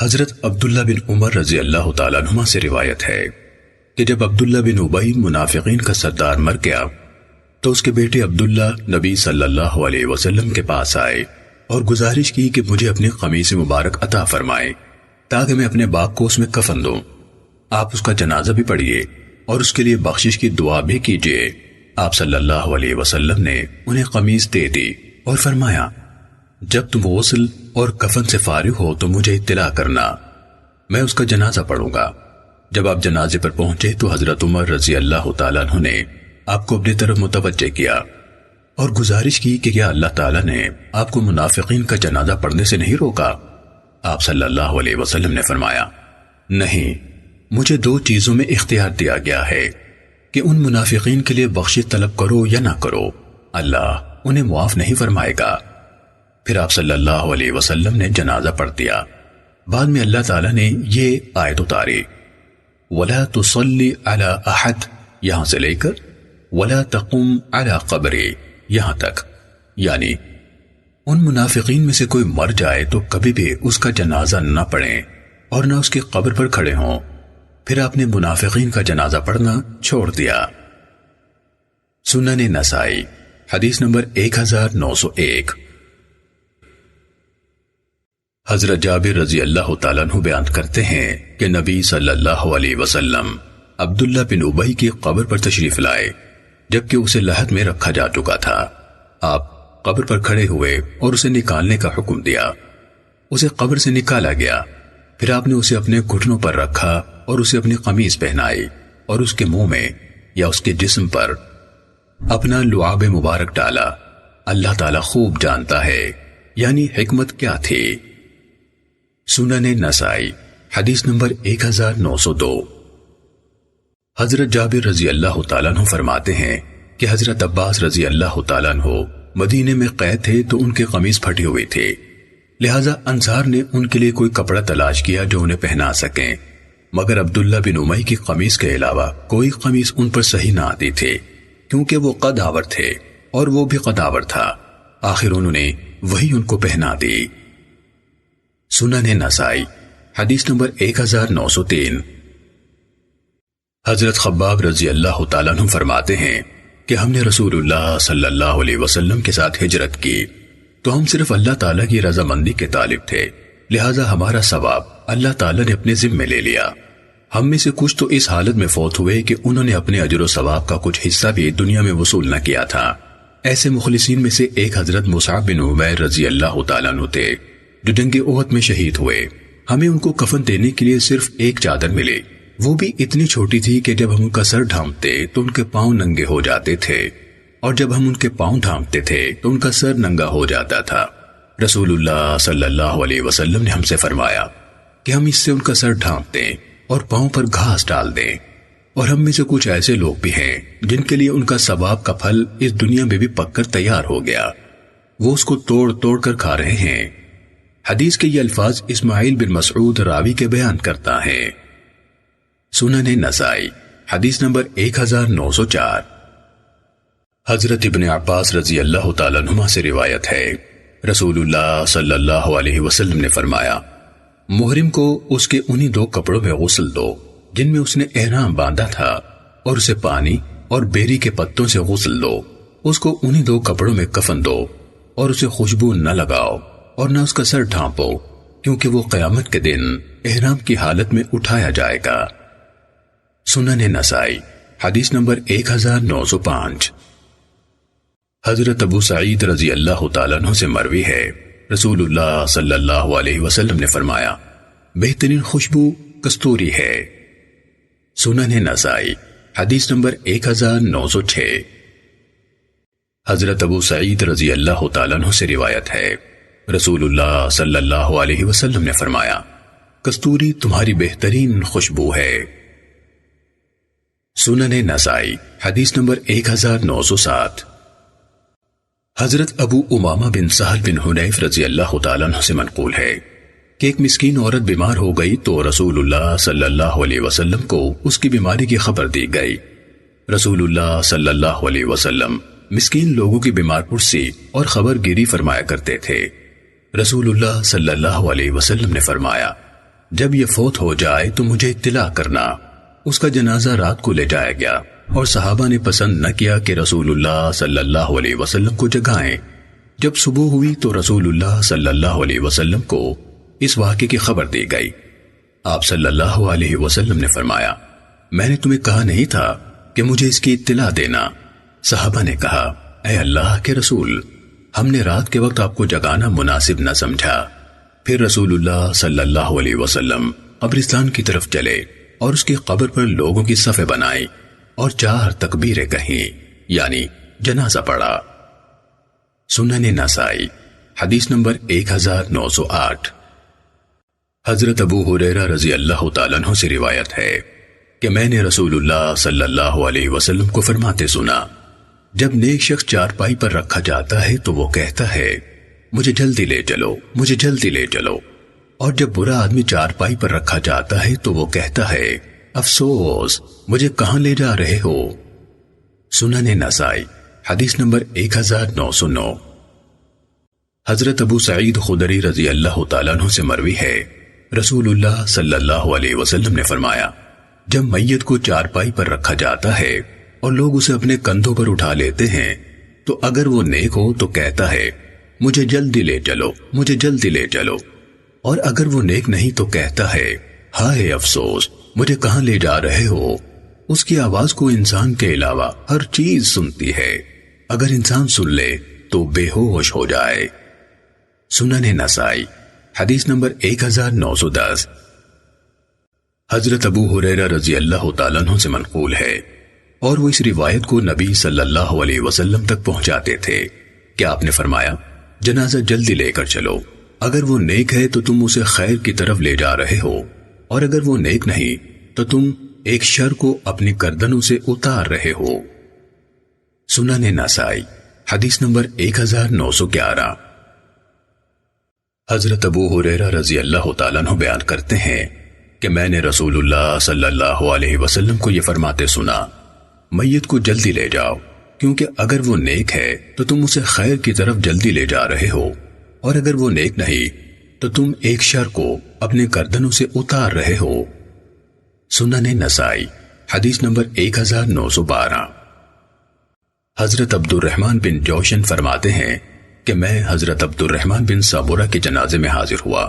حضرت عبداللہ بن عمر رضی اللہ تعالیٰ عنہما سے روایت ہے کہ جب عبداللہ بن ابی منافقین کا سردار مر گیا تو اس کے بیٹے عبداللہ نبی صلی اللہ علیہ وسلم کے پاس آئے اور گزارش کی کہ مجھے اپنی قمیص مبارک عطا فرمائے تاکہ میں اپنے باپ کو اس میں کفن دوں۔ آپ اس کا جنازہ بھی پڑھیے اور اس کے لیے بخشش کی دعا بھی کیجیے۔ آپ صلی اللہ علیہ وسلم نے انہیں قمیص دے دی اور فرمایا جب تم غسل اور کفن سے فارغ ہو تو مجھے اطلاع کرنا، میں اس کا جنازہ پڑھوں گا۔ جب آپ جنازے پر پہنچے تو حضرت عمر رضی اللہ تعالیٰ عنہ نے آپ کو اپنی طرف متوجہ کیا اور گزارش کی کہ کیا اللہ تعالیٰ نے آپ کو منافقین کا جنازہ پڑھنے سے نہیں روکا؟ آپ صلی اللہ علیہ وسلم نے فرمایا نہیں، مجھے دو چیزوں میں اختیار دیا گیا ہے کہ ان منافقین کے لیے بخشش طلب کرو یا نہ کرو، اللہ انہیں معاف نہیں فرمائے گا۔ پھر آپ صلی اللہ علیہ وسلم نے جنازہ پڑھ دیا۔ بعد میں اللہ تعالیٰ نے یہ آیت اتاری وَلَا تُصَلِّ عَلَىٰ أَحَدٍ یہاں سے لے کر وَلَا تَقُمْ عَلَىٰ قَبْرِهِ یہاں تک، یعنی ان منافقین میں سے کوئی مر جائے تو کبھی بھی اس کا جنازہ نہ پڑھیں اور نہ اس کی قبر پر کھڑے ہوں۔ پھر آپ نے منافقین کا جنازہ پڑھنا چھوڑ دیا۔ سنن نسائی حدیث نمبر 1901۔ حضرت جابر رضی اللہ تعالیٰ عنہ بیان کرتے ہیں کہ نبی صلی اللہ علیہ وسلم عبداللہ بن ابی کی قبر پر تشریف لائے جبکہ اسے لحد میں رکھا جا چکا تھا۔ آپ قبر پر کھڑے ہوئے اور اسے نکالنے کا حکم دیا۔ اسے قبر سے نکالا گیا، پھر آپ نے اسے اپنے گھٹنوں پر رکھا اور اسے اپنی قمیض پہنائی اور اس کے منہ میں یا اس کے جسم پر اپنا لعاب مبارک ڈالا۔ اللہ تعالیٰ خوب جانتا ہے یعنی حکمت کیا تھی۔ سنن نسائی حدیث نمبر 1902۔ حضرت جابر رضی اللہ تعالیٰ عنہ فرماتے ہیں کہ حضرت عباس رضی اللہ تعالیٰ عنہ مدینے میں قید تھے تو ان کی قمیض پھٹی ہوئی تھی، لہٰذا انصار نے ان کے لیے کوئی کپڑا تلاش کیا جو انہیں پہنا سکیں، مگر عبداللہ بن امی کی قمیض کے علاوہ کوئی قمیض ان پر صحیح نہ آتی تھی کیونکہ وہ قد آور تھے اور وہ بھی قد آور تھا۔ آخر انہوں نے وہی ان کو پہنا دی۔ سنن نسائی حدیث نمبر 1903۔ حضرت خباب رضی اللہ تعالیٰ عنہ فرماتے ہیں کہ ہم نے رسول اللہ صلی اللہ علیہ وسلم کے ساتھ ہجرت کی تو ہم صرف اللہ تعالیٰ کی رضامندی کے طالب تھے، لہٰذا ہمارا ثواب اللہ تعالیٰ نے اپنے ذمے لے لیا۔ ہم میں سے کچھ تو اس حالت میں فوت ہوئے کہ انہوں نے اپنے اجر و ثواب کا کچھ حصہ بھی دنیا میں وصول نہ کیا تھا۔ ایسے مخلصین میں سے ایک حضرت مصعب بن عمیر رضی اللہ تعالیٰ عنہ تھے جو جنگ احد میں شہید ہوئے۔ ہمیں ان کو کفن دینے کے لیے صرف ایک چادر ملی، وہ بھی اتنی چھوٹی تھی کہ جب ہم ان کا سر ڈھانپتے تو ان کے پاؤں ننگے ہو جاتے تھے اور جب ہم ان کے پاؤں ڈھانپتے تھے تو ان کا سر ننگا ہو جاتا تھا۔ رسول اللہ صلی اللہ علیہ وسلم نے ہم سے فرمایا کہ ہم اس سے ان کا سر ڈھانپ دیں اور پاؤں پر گھاس ڈال دیں، اور ہم میں سے کچھ ایسے لوگ بھی ہیں جن کے لیے ان کا ثواب کا پھل اس دنیا میں بھی پک کر تیار ہو گیا، وہ اس کو توڑ توڑ کر کھا رہے ہیں۔ حدیث کے یہ الفاظ اسماعیل بن مسعود راوی کے بیان کرتا ہے۔ سنن نسائی حدیث نمبر 1904۔ حضرت ابن عباس رضی اللہ تعالیٰ عنہما سے روایت ہے رسول اللہ صلی اللہ علیہ وسلم نے فرمایا محرم کو اس کے انہی دو کپڑوں میں غسل دو جن میں اس نے احرام باندھا تھا، اور اسے پانی اور بیری کے پتوں سے غسل دو، اس کو انہی دو کپڑوں میں کفن دو اور اسے خوشبو نہ لگاؤ اور نہ اس کا سر ڈھانپو، کیونکہ وہ قیامت کے دن احرام کی حالت میں اٹھایا جائے گا۔ سنن نسائی حدیث نمبر 1905۔ حضرت ابو سعید رضی اللہ تعالیٰ عنہ سے مروی ہے رسول اللہ صلی اللہ علیہ وسلم نے فرمایا بہترین خوشبو کستوری ہے۔ سنن نسائی حدیث نمبر 1906۔ حضرت ابو سعید رضی اللہ تعالیٰ عنہ سے روایت ہے رسول اللہ صلی اللہ علیہ وسلم نے فرمایا کستوری تمہاری بہترین خوشبو ہے۔ سنن نسائی حدیث نمبر 1907۔ حضرت ابو امامہ بن سہل بن حنیف رضی اللہ تعالیٰ عنہ سے منقول ہے کہ ایک مسکین عورت بیمار ہو گئی تو رسول اللہ صلی اللہ علیہ وسلم کو اس کی بیماری کی خبر دی گئی۔ رسول اللہ صلی اللہ علیہ وسلم مسکین لوگوں کی بیمار پرسی اور خبر گیری فرمایا کرتے تھے۔ رسول اللہ صلی اللہ علیہ وسلم نے فرمایا جب یہ فوت ہو جائے تو مجھے اطلاع کرنا۔ اس کا جنازہ رات کو لے جایا گیا اور صحابہ نے پسند نہ کیا کہ رسول اللہ صلی اللہ علیہ وسلم کو جگائیں۔ جب صبح ہوئی تو رسول اللہ صلی اللہ علیہ وسلم کو اس واقعے کی خبر دی گئی۔ آپ صلی اللہ علیہ وسلم نے فرمایا، میں نے تمہیں کہا نہیں تھا کہ مجھے اس کی اطلاع دینا؟ صحابہ نے کہا، اے اللہ کے رسول، ہم نے رات کے وقت آپ کو جگانا مناسب نہ سمجھا۔ پھر رسول اللہ صلی اللہ علیہ وسلم قبرستان کی طرف چلے اور اس کی قبر پر لوگوں کی صفیں بنائی اور 4 تکبیریں کہیں، یعنی جنازہ پڑھا۔ سنن نسائی حدیث نمبر 1908۔ حضرت ابو ہریرہ رضی اللہ تعالیٰ عنہ سے روایت ہے کہ میں نے رسول اللہ صلی اللہ علیہ وسلم کو فرماتے سنا، جب نیک شخص چارپائی پر رکھا جاتا ہے تو وہ کہتا ہے، مجھے جلدی لے چلو، مجھے جلدی لے چلو، اور جب برا آدمی چارپائی پر رکھا جاتا ہے تو وہ کہتا ہے، افسوس، مجھے کہاں لے جا رہے ہو؟ سنن نسائی حدیث نمبر 1909۔ حضرت ابو سعید خدری رضی اللہ تعالیٰ عنہ سے مروی ہے، رسول اللہ صلی اللہ علیہ وسلم نے فرمایا، جب میت کو چارپائی پر رکھا جاتا ہے اور لوگ اسے اپنے کندھوں پر اٹھا لیتے ہیں تو اگر وہ نیک ہو تو کہتا ہے، مجھے جلدی لے چلو، مجھے جلدی لے چلو، اور اگر وہ نیک نہیں تو کہتا ہے، ہائے افسوس، مجھے کہاں لے جا رہے ہو؟ اس کی آواز کو انسان کے علاوہ ہر چیز سنتی ہے، اگر انسان سن لے تو بے ہوش ہو جائے۔ سنن نسائی حدیث نمبر 1910۔ حضرت ابو ہریرہ رضی اللہ تعالیٰ عنہ سے منقول ہے اور وہ اس روایت کو نبی صلی اللہ علیہ وسلم تک پہنچاتے تھے کہ آپ نے فرمایا، جنازہ جلدی لے کر چلو، اگر وہ نیک ہے تو تم اسے خیر کی طرف لے جا رہے ہو، اور اگر وہ نیک نہیں تو تم ایک شر کو اپنی گردنوں سے اتار رہے ہو۔ سنن نسائی حدیث نمبر 1911۔ حضرت ابو ہریرہ رضی اللہ تعالیٰ عنہ بیان کرتے ہیں کہ میں نے رسول اللہ صلی اللہ علیہ وسلم کو یہ فرماتے سنا، میت کو جلدی لے جاؤ، کیونکہ اگر وہ نیک ہے تو تم اسے خیر کی طرف جلدی لے جا رہے ہو، اور اگر وہ نیک نہیں تو تم ایک شر کو اپنے گردنوں سے اتار رہے ہو۔ سنن نسائی حدیث نمبر 1912۔ حضرت عبد الرحمن بن جوشن فرماتے ہیں کہ میں حضرت عبد الرحمن بن سابورہ کے جنازے میں حاضر ہوا۔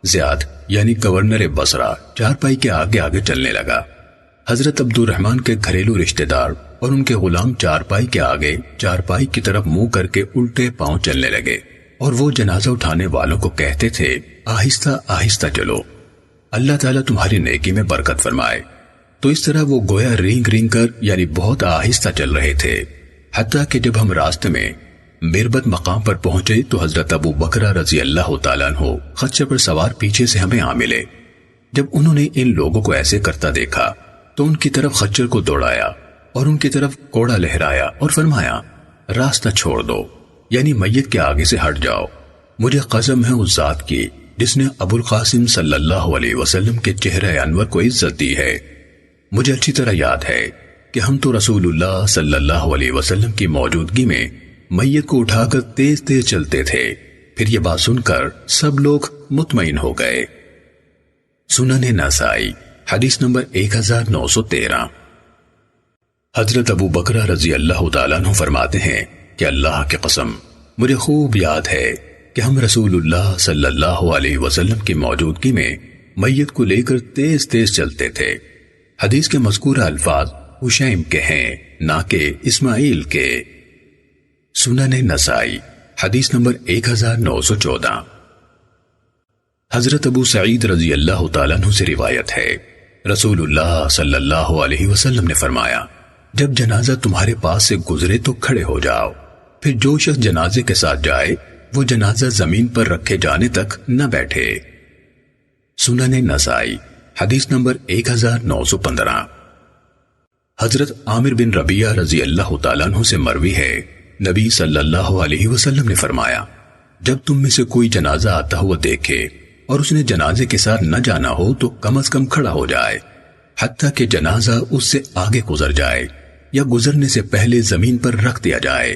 زیاد یعنی گورنر بصرہ چارپائی کے آگے آگے چلنے لگا۔ حضرت عبد الرحمن کے گھریلو رشتہ دار اور ان کے غلام چارپائی کے آگے چارپائی کی طرف منہ کر کے الٹے پاؤں چلنے لگے، اور وہ جنازہ اٹھانے والوں کو کہتے تھے، آہستہ آہستہ چلو، اللہ تعالیٰ تمہاری نیکی میں برکت فرمائے۔ تو اس طرح وہ گویا رینگ رینگ کر یعنی بہت آہستہ چل رہے تھے، حتیٰ کہ جب ہم راستے میں مربت مقام پر پہنچے تو حضرت ابو بکرہ رضی اللہ تعالیٰ عنہ خچر پر سوار پیچھے سے ہمیں آ ملے۔ جب انہوں نے ان لوگوں کو ایسے کرتا دیکھا تو ان کی طرف خچر کو دوڑایا اور ان کی طرف کوڑا لہرایا اور فرمایا، راستہ چھوڑ دو، یعنی میت کے آگے سے ہٹ جاؤ، مجھے قسم ہے اس ذات کی جس نے ابو القاسم صلی اللہ علیہ وسلم کے چہرہ انور کو عزت دی ہے۔ مجھے اچھی طرح یاد ہے کہ ہم تو رسول اللہ صلی اللہ علیہ وسلم کی موجودگی میں میت کو اٹھا کر تیز تیز چلتے تھے۔ پھر یہ بات سن کر سب لوگ مطمئن ہو گئے۔ سنن نسائی حدیث نمبر 1913۔ حضرت ابو بکرہ رضی اللہ تعالیٰ عنہ فرماتے ہیں کہ اللہ کی قسم مجھے خوب یاد ہے کہ ہم رسول اللہ صلی اللہ علیہ وسلم کی موجودگی میں میت کو لے کر تیز تیز چلتے تھے۔ حدیث کے مذکورہ الفاظ حشیم کے ہیں، نہ کہ اسماعیل کے۔ سنن نسائی حدیث نمبر 1914۔ حضرت ابو سعید رضی اللہ تعالیٰ عنہ سے روایت ہے، رسول اللہ صلی اللہ علیہ وسلم نے فرمایا، جب جنازہ تمہارے پاس سے گزرے تو کھڑے ہو جاؤ، پھر جو شخص جنازے کے ساتھ جائے وہ جنازہ زمین پر رکھے جانے تک نہ بیٹھے۔ سنن نسائی حدیث نمبر 1915۔ حضرت عامر بن ربیعہ رضی اللہ تعالیٰ عنہ سے مروی ہے، نبی صلی اللہ علیہ وسلم نے فرمایا، جب تم میں سے کوئی جنازہ آتا ہوا دیکھے اور اس نے جنازے کے ساتھ نہ جانا ہو تو کم از کم کھڑا ہو جائے، حتیٰ کہ جنازہ اس سے آگے گزر جائے یا گزرنے سے پہلے زمین پر رکھ دیا جائے۔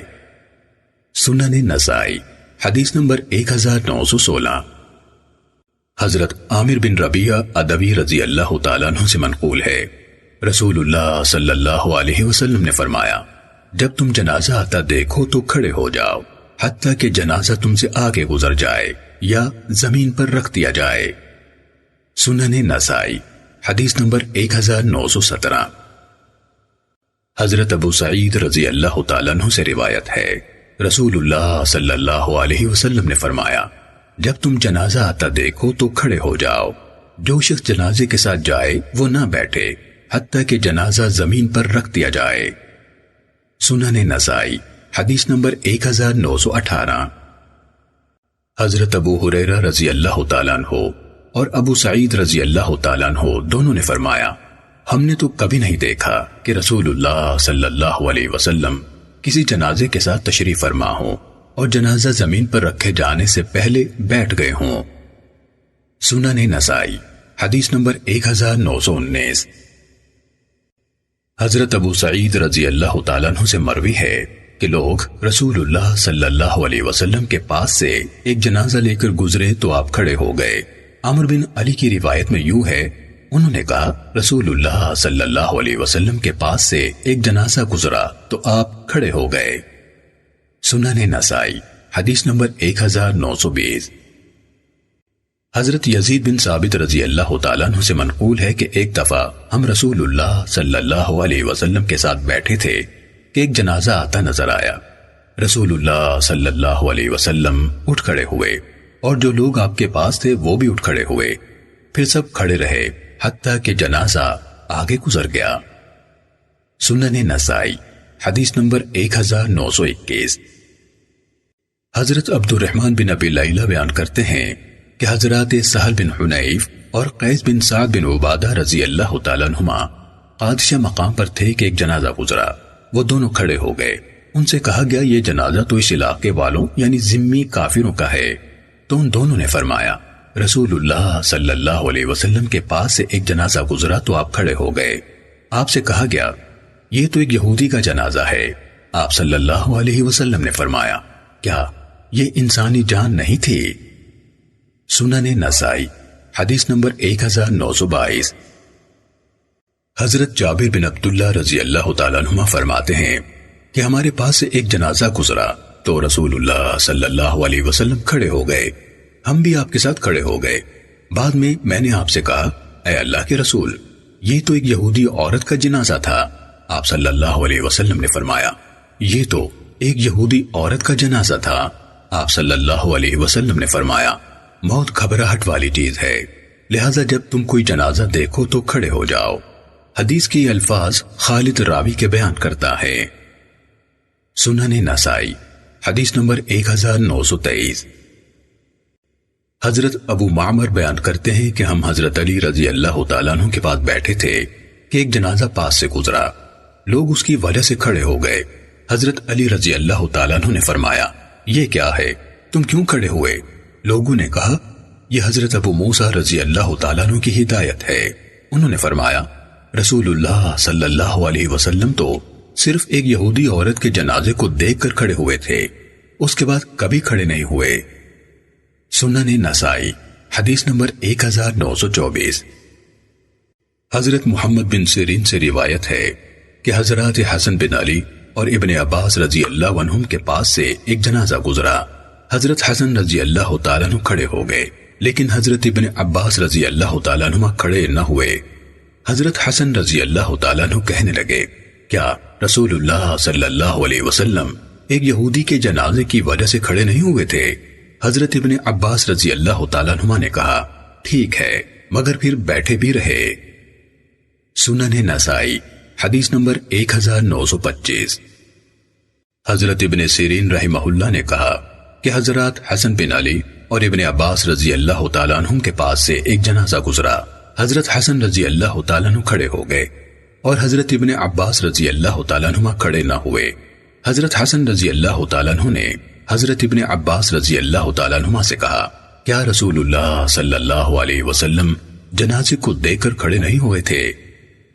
سنن نسائی حدیث نمبر 1916۔ حضرت عامر بن ربیعہ ادوی رضی اللہ تعالیٰ عنہ سے منقول ہے، رسول اللہ صلی اللہ علیہ وسلم نے فرمایا، جب تم جنازہ آتا دیکھو تو کھڑے ہو جاؤ حتیٰ کہ جنازہ تم سے آگے گزر جائے یا زمین پر رکھ دیا جائے۔ سنن نسائی حدیث نمبر 1917۔ حضرت ابو سعید رضی اللہ تعالیٰ عنہ سے روایت ہے، رسول اللہ صلی اللہ علیہ وسلم نے فرمایا، جب تم جنازہ آتا دیکھو تو کھڑے ہو جاؤ، جو شخص جنازے کے ساتھ جائے وہ نہ بیٹھے حتیٰ کہ جنازہ زمین پر رکھ دیا جائے۔ سنن نسائی حدیث نمبر 1918۔ حضرت ابو ہریرہ رضی اللہ تعالیٰ عنہ اور ابو سعید رضی اللہ تعالیٰ عنہ دونوں نے فرمایا، ہم نے تو کبھی نہیں دیکھا کہ رسول اللہ صلی اللہ علیہ وسلم کسی جنازے کے ساتھ تشریف فرما ہوں اور جنازہ زمین پر رکھے جانے سے پہلے بیٹھ گئے ہوں۔ سنن نسائی حدیث نمبر 1919۔ حضرت ابو سعید رضی اللہ تعالیٰ عنہ سے مروی ہے کہ لوگ رسول اللہ صلی اللہ علیہ وسلم کے پاس سے ایک جنازہ لے کر گزرے تو آپ کھڑے ہو گئے۔ عمر بن علی کی روایت میں یوں ہے، انہوں نے کہا، رسول اللہ صلی اللہ علیہ وسلم کے پاس سے ایک جنازہ گزرا تو آپ کھڑے ہو گئے۔ سنن نسائی حدیث نمبر 1920۔ حضرت یزید بن ثابت رضی اللہ تعالیٰ عنہ سے منقول ہے کہ ایک دفعہ ہم رسول اللہ صلی اللہ علیہ وسلم کے ساتھ بیٹھے تھے کہ ایک جنازہ آتا نظر آیا۔ رسول اللہ صلی اللہ علیہ وسلم اٹھ کھڑے ہوئے اور جو لوگ آپ کے پاس تھے وہ بھی اٹھ کھڑے ہوئے، پھر سب کھڑے رہے حتیٰ کہ جنازہ آگے گزر گیا۔ سنن نسائی حدیث نمبر 1921۔ حضرت عبد الرحمن بن ابی لیلہ بیان کرتے ہیں کہ حضرات سہل بن حنیف اور قیس بن سعد بن عبادہ رضی اللہ تعالیٰ عنہما قادشہ مقام پر تھے کہ ایک جنازہ گزرا، وہ دونوں کھڑے ہو گئے، ان سے کہا گیا یہ جنازہ تو اس علاقے والوں یعنی ذمی کافروں کا ہے، تو ان دونوں نے فرمایا، رسول اللہ صلی اللہ علیہ وسلم کے پاس سے ایک جنازہ گزرا تو آپ کھڑے ہو گئے، آپ سے کہا گیا یہ تو ایک یہودی کا جنازہ ہے، آپ صلی اللہ علیہ وسلم نے فرمایا کیا یہ انسانی جان نہیں تھی؟ سنن نسائی حدیث نمبر 1922۔ حضرت جابر بن عبداللہ رضی اللہ تعالیٰ عنہ فرماتے ہیں کہ ہمارے پاس سے ایک جنازہ گزرا تو رسول اللہ صلی اللہ علیہ وسلم کھڑے ہو گئے، ہم بھی آپ کے ساتھ کھڑے ہو گئے، بعد میں نے آپ سے کہا، اے اللہ کے رسول، یہ تو ایک یہودی عورت کا جنازہ تھا، آپ صلی اللہ علیہ وسلم نے فرمایا یہ تو ایک یہودی عورت کا جنازہ تھا، آپ صلی اللہ علیہ وسلم نے فرمایا موت گھبراہٹ والی چیز ہے، لہذا جب تم کوئی جنازہ دیکھو تو کھڑے ہو جاؤ۔ حدیث کی الفاظ خالد راوی کے بیان کرتا ہے۔ سنن نسائی حدیث نمبر 1923۔ حضرت ابو معمر بیان کرتے ہیں کہ ہم حضرت علی رضی اللہ تعالیٰ عنہ کے پاس بیٹھے تھے کہ ایک جنازہ پاس سے گزرا، لوگ اس کی وجہ سے کھڑے ہو گئے، حضرت علی رضی اللہ تعالیٰ عنہ نے فرمایا یہ کیا ہے، تم کیوں کھڑے ہوئے؟ لوگوں نے کہا یہ حضرت ابو موسیٰ رضی اللہ تعالیٰ عنہ کی ہدایت ہے، انہوں نے فرمایا رسول اللہ صلی اللہ علیہ وسلم تو صرف ایک یہودی عورت کے جنازے کو دیکھ کر کھڑے ہوئے تھے، اس کے بعد کبھی کھڑے نہیں ہوئے۔ سنن نسائی حدیث نمبر 1924۔ حضرت محمد بن سیرین سے روایت ہے کہ حضرات حسن بن علی اور ابن عباس رضی اللہ عنہم کے پاس سے ایک جنازہ گزرا، حضرت حسن رضی اللہ تعالیٰ عنہ کھڑے ہو گئے لیکن حضرت ابن عباس رضی اللہ تعالیٰ عنہ کھڑے نہ ہوئے۔ حضرت حسن رضی اللہ تعالیٰ عنہ کہنے لگے کیا رسول اللہ صلی اللہ علیہ وسلم ایک یہودی کے جنازے کی وجہ سے کھڑے نہیں ہوئے تھے؟ حضرت ابن عباس رضی اللہ تعالیٰ عنہ نے کہا ٹھیک ہے، مگر پھر بیٹھے بھی رہے۔ سنن نسائی حدیث نمبر 1925۔ حضرت ابن سیرین رحمہ اللہ نے کہا کہ حضرات حسن بن علی اور ابن عباس رضی اللہ تعالیٰ عنہ کے پاس سے ایک جنازہ گزرا، حضرت حسن رضی اللہ تعالیٰ عنہ کھڑے ہو گئے اور حضرت ابن عباس رضی اللہ تعالیٰ عنہ کھڑے نہ ہوئے۔ حضرت حسن رضی اللہ تعالیٰ عنہ نے حضرت ابن عباس رضی اللہ تعالیٰ عنہ سے کہا کیا رسول اللہ صلی اللہ علیہ وسلم جنازے کو دیکھ کر کھڑے نہیں ہوئے تھے؟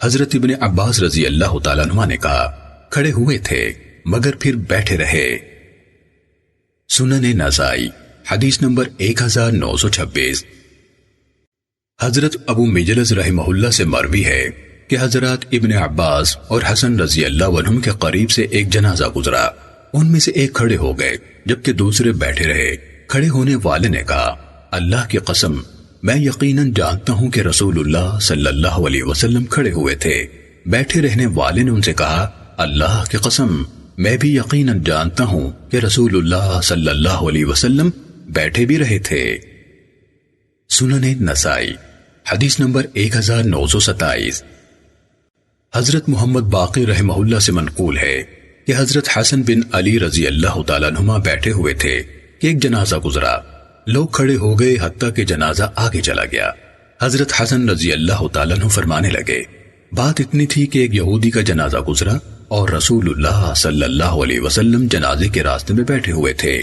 حضرت ابن عباس رضی اللہ تعالیٰ عنہ نے کہا کھڑے ہوئے تھے مگر پھر بیٹھے رہے۔ سنن نسائی حدیث نمبر 1926۔ حضرت ابو مجلس رحمہ اللہ سے مروی ہے کہ حضرات ابن عباس اور حسن رضی اللہ عنہم کے قریب سے ایک جنازہ گزرا. ان میں سے ایک کھڑے ہو گئے جبکہ دوسرے بیٹھے رہے. کھڑے ہونے والے نے کہا اللہ کی قسم میں یقیناً جانتا ہوں کہ رسول اللہ صلی اللہ علیہ وسلم کھڑے ہوئے تھے. بیٹھے رہنے والے نے ان سے کہا اللہ کی قسم میں بھی یقیناً جانتا ہوں کہ رسول اللہ صلی اللہ علیہ وسلم بیٹھے بھی رہے تھے. سنن نسائی حدیث نمبر 1927. حضرت محمد باقر رحمہ اللہ سے منقول ہے کہ حضرت حسن بن علی رضی اللہ تعالیٰ عنہما بیٹھے ہوئے تھے کہ ایک جنازہ گزرا. لوگ کھڑے ہو گئے حتیٰ کہ جنازہ آگے چلا گیا. حضرت حسن رضی اللہ تعالیٰ عنہ فرمانے لگے بات اتنی تھی کہ ایک یہودی کا جنازہ گزرا اور رسول اللہ صلی اللہ علیہ وسلم جنازے کے راستے میں بیٹھے ہوئے تھے.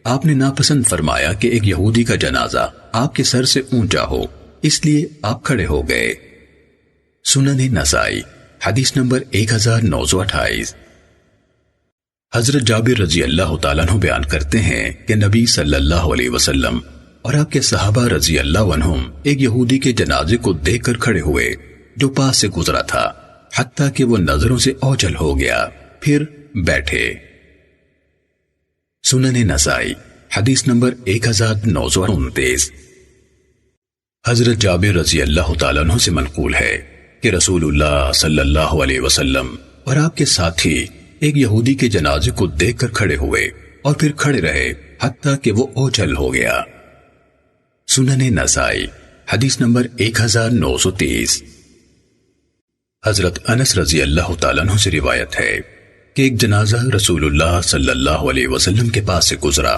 آپ نے ناپسند فرمایا کہ ایک یہودی کا جنازہ آپ کے سر سے اونچا ہو، اس لیے آپ کھڑے ہو گئے. سنن نسائی حدیث نمبر 1928. حضرت جابر رضی اللہ تعالیٰ عنہ بیان کرتے ہیں کہ نبی صلی اللہ علیہ وسلم اور آپ کے صحابہ رضی اللہ عنہم ایک یہودی کے جنازے کو دیکھ کر کھڑے ہوئے جو پاس سے گزرا تھا حتیٰ کہ وہ نظروں سے اوجھل ہو گیا، پھر بیٹھے. سنن نسائی حدیث نمبر 1929. حضرت جابر رضی اللہ تعالیٰ عنہ سے منقول ہے کہ رسول اللہ صلی اللہ علیہ وسلم اور آپ کے ساتھی ایک یہودی کے جنازے کو دیکھ کر کھڑے ہوئے اور پھر کھڑے رہے حتیٰ کہ وہ اوجھل ہو گیا. سنن نسائی حدیث نمبر 1930. حضرت انس رضی اللہ تعالیٰ عنہ سے روایت ہے کہ ایک جنازہ رسول اللہ صلی اللہ علیہ وسلم کے پاس سے گزرا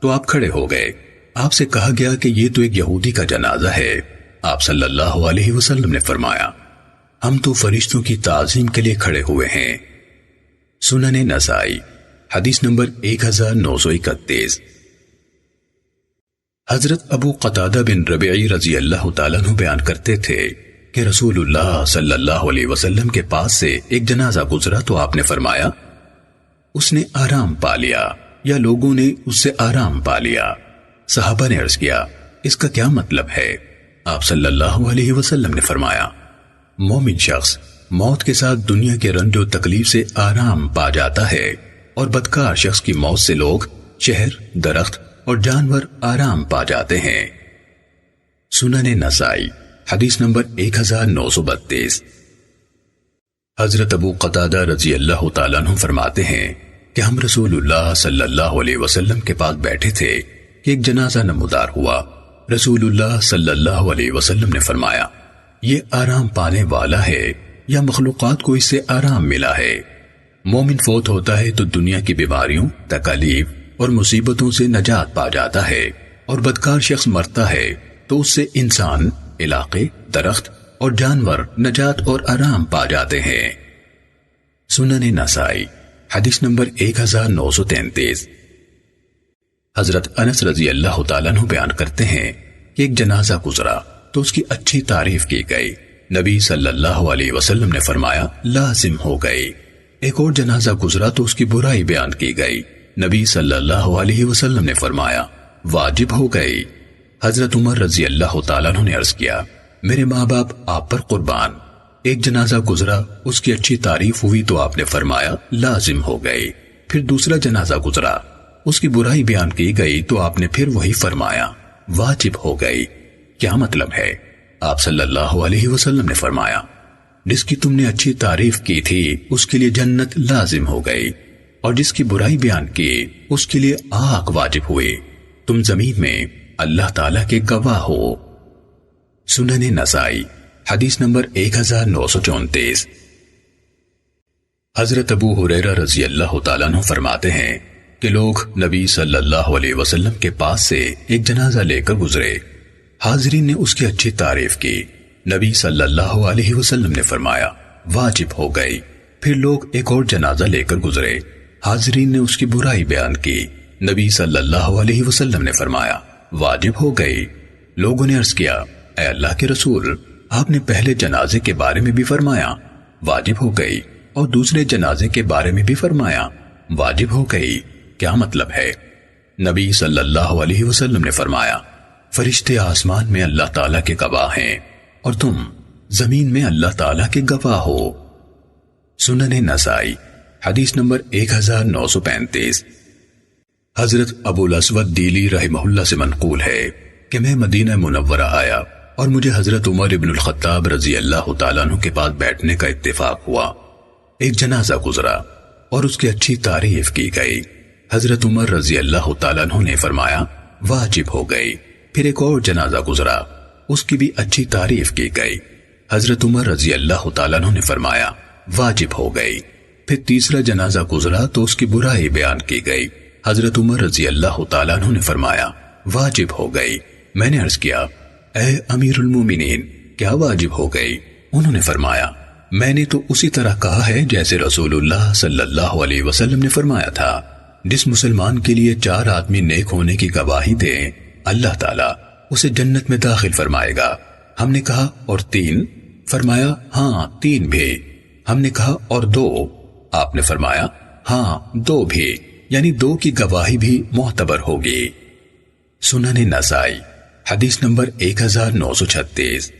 تو آپ کھڑے ہو گئے. آپ سے کہا گیا کہ یہ تو ایک یہودی کا جنازہ ہے. آپ صلی اللہ علیہ وسلم نے فرمایا ہم تو فرشتوں کی تعظیم کے لیے کھڑے ہوئے ہیں. سنن نسائی حدیث نمبر 1931. حضرت ابو قتادہ بن ربیعی رضی اللہ تعالیٰ عنہ بیان کرتے تھے کہ رسول اللہ صلی اللہ علیہ وسلم کے پاس سے ایک جنازہ گزرا تو آپ نے فرمایا اس نے آرام پا لیا یا لوگوں نے اس سے آرام پا لیا. صحابہ نے عرض کیا اس کا کیا مطلب ہے؟ آپ صلی اللہ علیہ وسلم نے فرمایا مومن شخص موت کے ساتھ دنیا کے رنج و تکلیف سے آرام پا جاتا ہے اور بدکار شخص کی موت سے لوگ، شہر، درخت اور جانور آرام پا جاتے ہیں. سنن نسائی حدیث نمبر 1932. حضرت ابو قتادہ رضی اللہ تعالیٰ عنہ فرماتے ہیں کہ ہم رسول اللہ صلی اللہ علیہ وسلم کے پاس بیٹھے تھے کہ ایک جنازہ نمودار ہوا. رسول اللہ صلی اللہ علیہ وسلم نے فرمایا یہ آرام پانے والا ہے یا مخلوقات کو اس سے آرام ملا ہے. مومن فوت ہوتا ہے تو دنیا کی بیماریوں، تکالیف اور مصیبتوں سے نجات پا جاتا ہے، اور بدکار شخص مرتا ہے تو اس سے انسان، علاقے، درخت اور جانور نجات اور آرام پا جاتے ہیں. سنن نسائی حدیث نمبر 1933. حضرت انس رضی اللہ تعالیٰ عنہ بیان کرتے ہیں کہ ایک جنازہ گزرا تو اس کی اچھی تعریف کی گئی. نبی صلی اللہ علیہ وسلم نے فرمایا لازم ہو گئی. ایک اور جنازہ گزرا تو اس کی برائی بیان کی گئی. نبی صلی اللہ علیہ وسلم نے فرمایا واجب ہو گئی. حضرت عمر رضی اللہ تعالیٰ عنہ نے عرض کیا میرے ماں باپ آپ پر قربان. ایک جنازہ گزرا اس کی اچھی تعریف ہوئی تو آپ نے فرمایا لازم ہو گئی. پھر دوسرا جنازہ گزرا اس کی برائی بیان کی گئی تو آپ نے پھر وہی فرمایا واجب ہو گئی. کیا مطلب ہے؟ آپ صلی اللہ علیہ وسلم نے فرمایا جس کی تم نے اچھی تعریف کی تھی اس کے لیے جنت لازم ہو گئی، اور جس کی برائی بیان کی اس کے لیے آگ واجب ہوئی. تم زمین میں اللہ تعالیٰ کے گواہ ہو. سنن نسائی حدیث نمبر 1934. حضرت ابو ہریرہ رضی اللہ تعالیٰ عنہ فرماتے ہیں کہ لوگ نبی صلی اللہ علیہ وسلم کے پاس سے ایک جنازہ لے کر گزرے. حاضرین نے اس کی اچھی تعریف کی. نبی صلی اللہ علیہ وسلم نے فرمایا واجب ہو گئی. پھر لوگ ایک اور جنازہ لے کر گزرے. حاضرین نے اس کی برائی بیان کی. نبی صلی اللہ علیہ وسلم نے فرمایا واجب ہو گئی. لوگوں نے عرض کیا اے اللہ کے رسول آپ نے پہلے جنازے کے بارے میں بھی فرمایا واجب ہو گئی اور دوسرے جنازے کے بارے میں بھی فرمایا واجب ہو گئی. کیا مطلب ہے؟ نبی صلی اللہ علیہ وسلم نے فرمایا فرشتے آسمان میں اللہ تعالیٰ کے گواہ ہیں اور تم زمین میں اللہ تعالیٰ کے گواہ ہو۔ سنن نسائی حدیث نمبر 1935۔ حضرت ابو الاسود دیلی رحمہ اللہ سے منقول ہے کہ میں مدینہ منورہ آیا اور مجھے حضرت عمر ابن الخطاب رضی اللہ تعالیٰ عنہ کے پاس بیٹھنے کا اتفاق ہوا۔ ایک جنازہ گزرا اور اس کی اچھی تعریف کی گئی۔ حضرت عمر رضی اللہ تعالیٰ عنہ نے فرمایا واجب ہو گئی۔ پھر ایک اور جنازہ گزرا، اس کی بھی اچھی تعریف کی گئی۔ حضرت عمر رضی اللہ تعالیٰ عنہ نے فرمایا واجب ہو گئی۔ پھر تیسرا جنازہ گزرا تو اس کی برائی بیان کی گئی۔ حضرت عمر رضی اللہ تعالیٰ عنہ نے فرمایا واجب ہو گئی۔ میں نے عرض کیا اے امیر المومنین کیا واجب ہو گئی؟ انہوں نے فرمایا میں نے تو اسی طرح کہا ہے جیسے رسول اللہ صلی اللہ علیہ وسلم نے فرمایا تھا، جس مسلمان کے لیے 4 آدمی نیک ہونے کی گواہی دیں اللہ تعالیٰ اسے جنت میں داخل فرمائے گا۔ ہم نے کہا اور 3؟ فرمایا ہاں 3 بھی۔ ہم نے کہا اور 2؟ آپ نے فرمایا ہاں 2 بھی، یعنی 2 کی گواہی بھی معتبر ہوگی۔ سنن نسائی حدیث نمبر 1936۔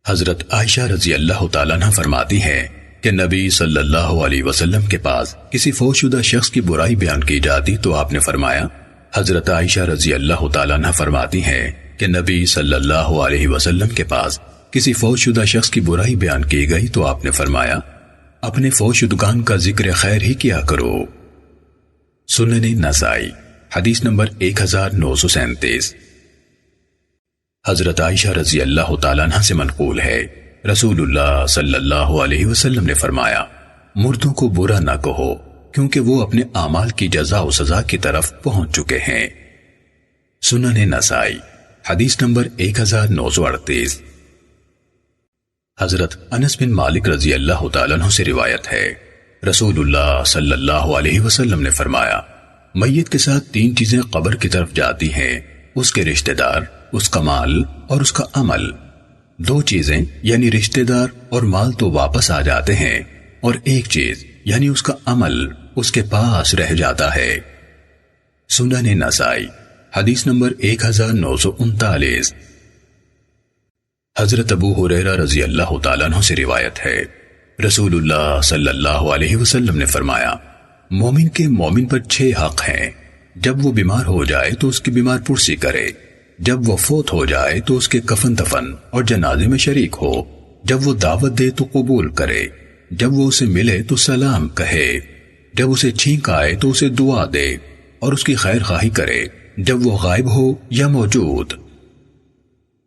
حضرت عائشہ رضی اللہ تعالیٰ عنہ فرماتی ہے کہ نبی صلی اللہ علیہ وسلم کے پاس کسی فوت شدہ شخص کی برائی بیان کی جاتی تو آپ نے فرمایا، حضرت عائشہ رضی اللہ تعالیٰ عنہ فرماتی ہے کہ نبی صلی اللہ علیہ وسلم کے پاس کسی فوت شدہ شخص کی برائی بیان کی گئی تو آپ نے فرمایا اپنے فوت شدگان کا ذکر خیر ہی کیا کرو۔ سنن نسائی حدیث نمبر 1937۔ حضرت عائشہ رضی اللہ تعالیٰ عنہ سے منقول ہے رسول اللہ صلی اللہ علیہ وسلم نے فرمایا مردوں کو برا نہ کہو کیونکہ وہ اپنے اعمال کی جزا و سزا کی طرف پہنچ چکے ہیں۔ سنن نسائی حدیث نمبر 1938۔ حضرت انس بن مالک رضی اللہ تعالیٰ عنہ سے روایت ہے رسول اللہ صلی اللہ علیہ وسلم نے فرمایا میت کے ساتھ 3 چیزیں قبر کی طرف جاتی ہیں، اس کے رشتہ دار، اس کا مال اور اس کا عمل۔ 2 چیزیں یعنی رشتہ دار اور مال تو واپس آ جاتے ہیں اور ایک چیز یعنی اس کا عمل اس کے پاس رہ جاتا ہے۔ سنن نسائی حدیث نمبر 1939۔ حضرت ابو ہریرہ رضی اللہ تعالیٰ عنہ سے روایت ہے رسول اللہ صلی اللہ علیہ وسلم نے فرمایا مومن کے مومن پر 6 حق ہیں، جب وہ بیمار ہو جائے تو اس کی بیمار پرسی کرے، جب وہ فوت ہو جائے تو اس کے کفن دفن اور جنازے میں شریک ہو، جب وہ دعوت دے تو قبول کرے، جب وہ اسے ملے تو سلام کہے، جب اسے چھینک آئے تو اسے دعا دے اور اس کی خیر خواہی کرے، جب وہ غائب ہو یا موجود۔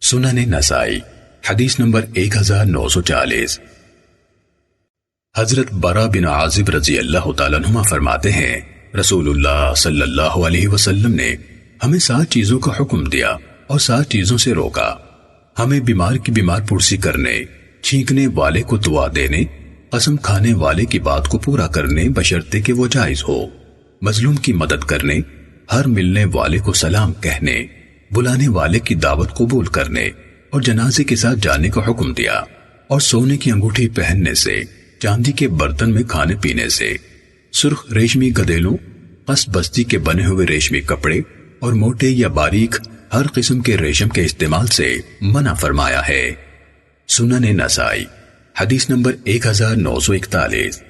سنن نسائی حدیث نمبر 1940۔ حضرت برا بن عازب رضی اللہ تعالیٰ عنہ فرماتے ہیں رسول اللہ صلی اللہ علیہ وسلم نے ہمیں 7 چیزوں کا حکم دیا اور 7 چیزوں سے روکا۔ ہمیں بیمار کی بیمار پرسی کرنے، چھینکنے والے کو دعا دینے، قسم کھانے والے کی بات کو پورا کرنے بشرطے کہ وہ جائز ہو، مظلوم کی مدد کرنے، ہر ملنے والے کو سلام کہنے، بلانے والے کی دعوت قبول کرنے اور جنازے کے ساتھ جانے کا حکم دیا، اور سونے کی انگوٹھی پہننے سے، چاندی کے برتن میں کھانے پینے سے، سرخ ریشمی گدیلوں، قص بستی کے بنے ہوئے ریشمی کپڑے اور موٹے یا باریک ہر قسم کے ریشم کے استعمال سے منع فرمایا ہے۔ سنن نسائی حدیث نمبر 1941۔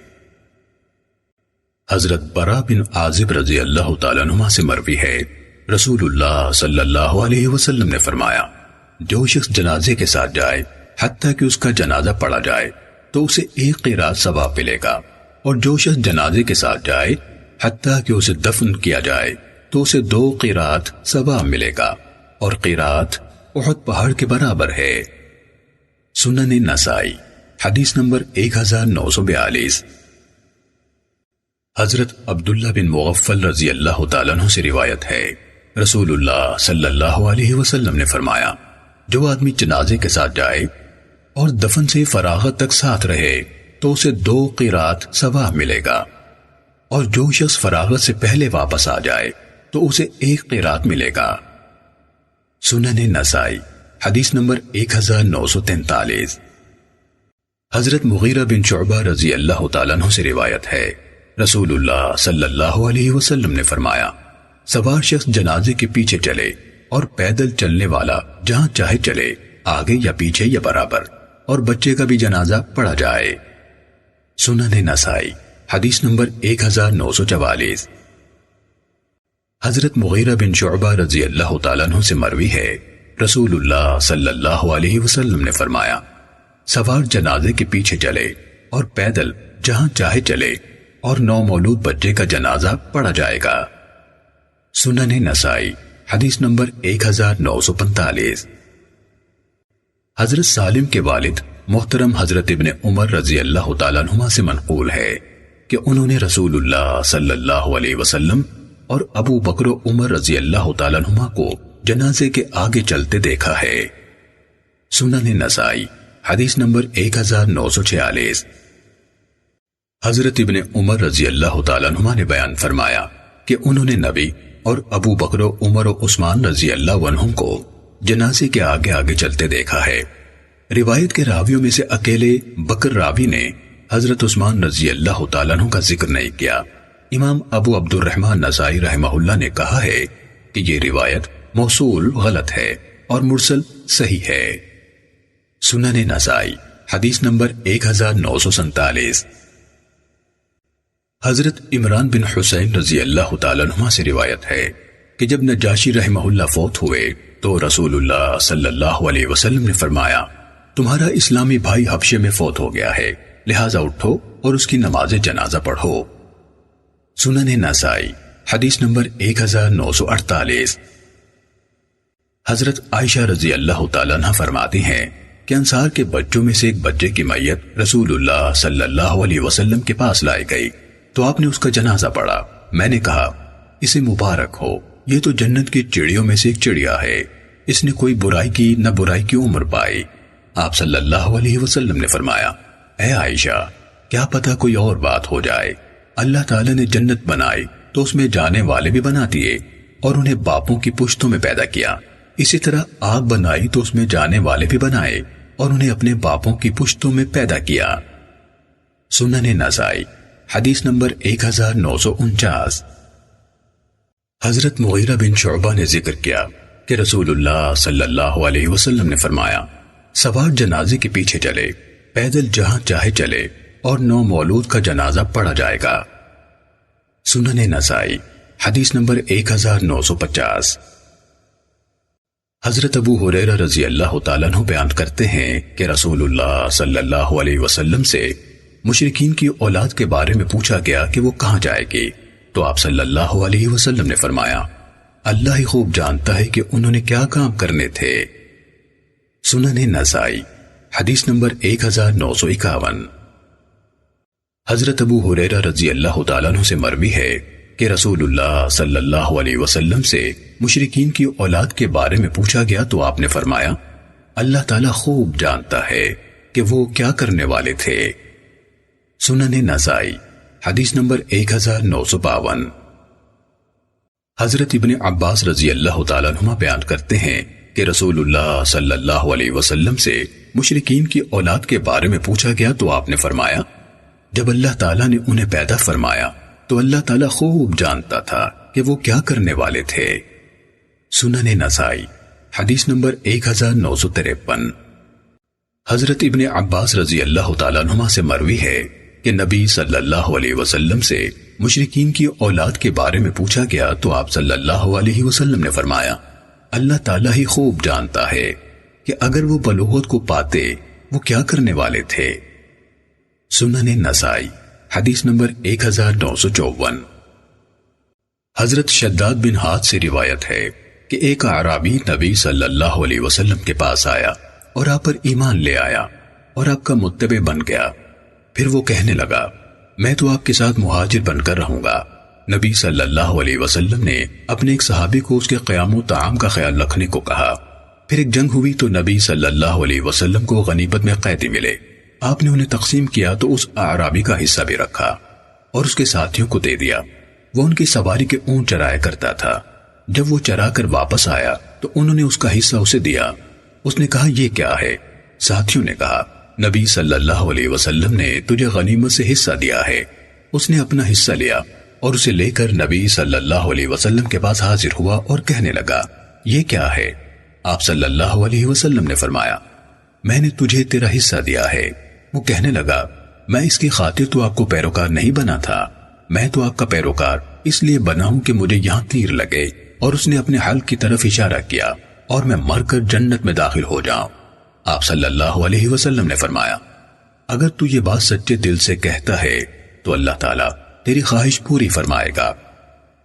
حضرت برا بن عازب رضی اللہ تعالیٰ عنہ سے مروی ہے رسول اللہ صلی اللہ علیہ وسلم نے فرمایا جو شخص جنازے کے ساتھ جائے حتیٰ کہ اس کا جنازہ پڑھا جائے تو اسے 1 قیراط ثواب ملے گا، اور جو شخص جنازے کے ساتھ جائے حتیٰ کہ اسے دفن کیا جائے تو اسے 2 قیراط ثواب ملے گا، اور قیراط احد پہاڑ کے برابر ہے۔ سنن نسائی حدیث نمبر 1942۔ حضرت عبداللہ بن مغفل رضی اللہ تعالیٰ عنہ سے روایت ہے رسول اللہ صلی اللہ علیہ وسلم نے فرمایا جو آدمی جنازے کے ساتھ جائے اور دفن سے فراغت تک ساتھ رہے تو اسے 2 قیراط ثواب ملے گا، اور جو شخص فراغت سے پہلے واپس آ جائے تو اسے 1 قیراط ملے گا۔ سنن نسائی حدیث نمبر 1943۔ حضرت مغیرہ بن شعبہ رضی اللہ تعالیٰ عنہ سے روایت ہے رسول اللہ صلی اللہ علیہ وسلم نے فرمایا سوار شخص جنازے کے پیچھے چلے اور پیدل چلنے والا جہاں چاہے چلے، آگے یا پیچھے یا برابر، اور بچے کا بھی جنازہ پڑھا جائے۔ سنن نسائی حدیث نمبر 1944۔ حضرت مغیرہ بن شعبہ رضی اللہ تعالیٰ عنہ سے مروی ہے، رسول اللہ صلی اللہ علیہ وسلم نے فرمایا، سوار جنازے کے پیچھے چلے اور پیدل جہاں چاہے چلے، اور نومولود بچے کا جنازہ پڑھا جائے گا۔ سنن نسائی حدیث نمبر 1945۔ حضرت سالم کے والد محترم حضرت ابن عمر رضی اللہ تعالیٰ عنہما سے منقول ہے کہ انہوں نے رسول اللہ صلی اللہ علیہ وسلم اور ابو بکر و عمر رضی اللہ تعالیٰ عنہما کو جنازے کے آگے چلتے دیکھا ہے۔ سنن نسائی حدیث نمبر 1946۔ حضرت ابن عمر رضی اللہ تعالیٰ عنہما نے بیان فرمایا کہ انہوں نے نبی اور ابو بکر و عمر و عثمان رضی اللہ عنہم کو جنازے کے آگے آگے چلتے دیکھا ہے۔ روایت کے راویوں میں سے اکیلے بکر راوی نے حضرت عثمان رضی اللہ تعالیٰ عنہ کا ذکر نہیں کیا۔ امام ابو عبد الرحمن نسائی رحمہ اللہ نے کہا ہے کہ یہ روایت موصول غلط ہے اور مرسل صحیح ہے۔ سنن نسائی حدیث نمبر 1947۔ حضرت عمران بن حسین رضی اللہ تعالیٰ عنہ سے روایت ہے کہ جب نجاشی رحمہ اللہ فوت ہوئے تو رسول اللہ صلی اللہ علیہ وسلم نے فرمایا، تمہارا اسلامی بھائی حبشے میں فوت ہو گیا ہے، لہٰذا اٹھو اور اس کی نماز جنازہ پڑھو۔ سنن نسائی حدیث نمبر 1948۔ حضرت عائشہ رضی اللہ تعالیٰ عنہ فرماتی ہیں کہ انصار کے بچوں میں سے ایک بچے کی میت رسول اللہ صلی اللہ علیہ وسلم کے پاس لائی گئی تو آپ نے اس کا جنازہ پڑھا۔ میں نے کہا، اسے مبارک ہو، یہ تو جنت کی چڑیوں میں سے ایک چڑیا ہے، اس نے کوئی برائی کی نہ برائی کی عمر پائی۔ آپ صلی اللہ علیہ وسلم نے فرمایا، اے عائشہ، کیا پتہ کوئی اور بات ہو جائے، اللہ تعالیٰ نے جنت بنائی تو اس میں جانے والے بھی بنا دیے اور انہیں باپوں کی پشتوں میں پیدا کیا، اسی طرح آگ بنائی تو اس میں جانے والے بھی بنائے اور انہیں اپنے باپوں کی پشتوں میں پیدا کیا۔ سنن نسائی حدیث نمبر 1949۔ حضرت مغیرہ بن شعبہ نے ذکر کیا کہ رسول اللہ صلی اللہ علیہ وسلم نے فرمایا، سوار جنازے کے پیچھے چلے، پیدل جہاں چاہے چلے، اور نومولود کا جنازہ پڑھا جائے گا۔ سنن نسائی حدیث نمبر 1950۔ حضرت ابو ہریرہ رضی اللہ تعالیٰ عنہ بیان کرتے ہیں کہ رسول اللہ صلی اللہ علیہ وسلم سے مشرکین کی اولاد کے بارے میں پوچھا گیا کہ وہ کہاں جائے گی، تو آپ صلی اللہ علیہ وسلم نے فرمایا، اللہ ہی خوب جانتا ہے کہ انہوں نے کیا کام کرنے تھے۔ سنن نسائی حدیث نمبر 1951۔ حضرت ابو ہریرہ رضی اللہ تعالیٰ عنہ سے مروی ہے کہ رسول اللہ صلی اللہ علیہ وسلم سے مشرکین کی اولاد کے بارے میں پوچھا گیا تو آپ نے فرمایا، اللہ تعالیٰ خوب جانتا ہے کہ وہ کیا کرنے والے تھے۔ سنن نسائی حدیث نمبر 1952۔ حضرت ابن عباس رضی اللہ تعالیٰ عنہ بیان کرتے ہیں کہ رسول اللہ صلی اللہ علیہ وسلم سے مشرکین کی اولاد کے بارے میں پوچھا گیا تو آپ نے فرمایا، جب اللہ تعالیٰ نے انہیں پیدا فرمایا تو اللہ تعالیٰ خوب جانتا تھا کہ وہ کیا کرنے والے تھے۔ سنن نسائی حدیث نمبر 1953۔ حضرت ابن عباس رضی اللہ تعالیٰ عنہما سے مروی ہے کہ نبی صلی اللہ علیہ وسلم سے مشرکین کی اولاد کے بارے میں پوچھا گیا تو آپ صلی اللہ علیہ وسلم نے فرمایا، اللہ تعالیٰ ہی خوب جانتا ہے کہ اگر وہ بلوغت کو پاتے وہ کیا کرنے والے تھے۔ سنن نسائی حدیث نمبر 1954۔ حضرت شداد بن ہاتھ سے روایت ہے کہ ایک اعرابی نبی صلی اللہ علیہ وسلم کے پاس آیا اور آپ پر ایمان لے آیا اور آپ کا متبع بن گیا۔ پھر وہ کہنے لگا، میں تو آپ کے ساتھ مہاجر بن کر رہوں گا۔ نبی صلی اللہ علیہ وسلم نے اپنے ایک صحابی کو اس کے قیام و طعام کا خیال رکھنے کو کہا۔ پھر ایک جنگ ہوئی تو نبی صلی اللہ علیہ وسلم کو غنیمت میں قیدی ملے، آپ نے انہیں تقسیم کیا تو اس اعرابی کا حصہ بھی رکھا اور اس کے ساتھیوں کو دے دیا۔ وہ ان کی سواری کے اونٹ چرایا کرتا تھا۔ جب وہ چرا کر واپس آیا تو انہوں نے اس کا حصہ اسے دیا۔ اس نے کہا، یہ کیا ہے؟ ساتھیوں نے کہا، نبی صلی اللہ علیہ وسلم نے تجھے غنیمت سے حصہ دیا ہے۔ اس نے اپنا حصہ لیا اور اسے لے کر نبی صلی اللہ علیہ وسلم کے پاس حاضر ہوا اور کہنے لگا، یہ کیا ہے؟ آپ صلی اللہ علیہ وسلم نے فرمایا میں نے تجھے تیرا حصہ دیا ہے۔ وہ کہنے لگا میں اس کی خاطر تو آپ کو پیروکار نہیں بنا تھا، میں تو آپ کا پیروکار اس لیے بنا ہوں کہ مجھے یہاں تیر لگے اور اس نے اپنے حلق کی طرف اشارہ کیا اور میں مر کر جنت میں داخل ہو جاؤں۔ آپ صلی اللہ علیہ وسلم نے فرمایا اگر تو یہ بات سچے دل سے کہتا ہے تو اللہ تعالیٰ تیری خواہش پوری فرمائے گا۔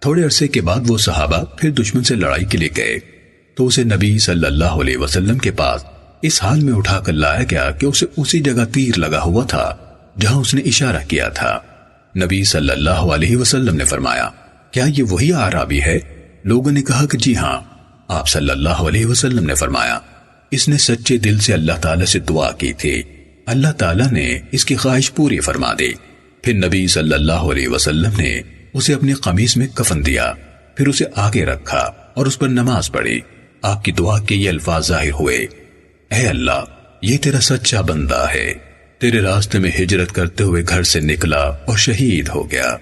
تھوڑے عرصے کے بعد وہ صحابہ پھر دشمن سے لڑائی کے لیے گئے تو اسے نبی صلی اللہ علیہ وسلم کے پاس اس حال میں اٹھا کر لایا گیا کہ اسے اسی جگہ تیر لگا ہوا تھا جہاں اس نے اشارہ کیا تھا۔ نبی صلی اللہ علیہ وسلم نے فرمایا کیا یہ وہی اعرابی ہے؟ لوگوں نے کہا کہ جی ہاں۔ آپ صلی اللہ علیہ وسلم نے فرمایا اس نے سچے دل سے اللہ تعالیٰ سے دعا کی تھی، اللہ تعالیٰ نے اس کی خواہش پوری فرما دی۔ پھر نبی صلی اللہ علیہ وسلم نے اسے اپنی قمیص میں کفن دیا، پھر اسے آگے رکھا اور اس پر نماز پڑھی۔ آپ کی دعا کے یہ الفاظ ظاہر ہوئے اے اللہ یہ تیرا سچا بندہ ہے، تیرے راستے میں ہجرت کرتے ہوئے گھر سے نکلا اور شہید ہو گیا،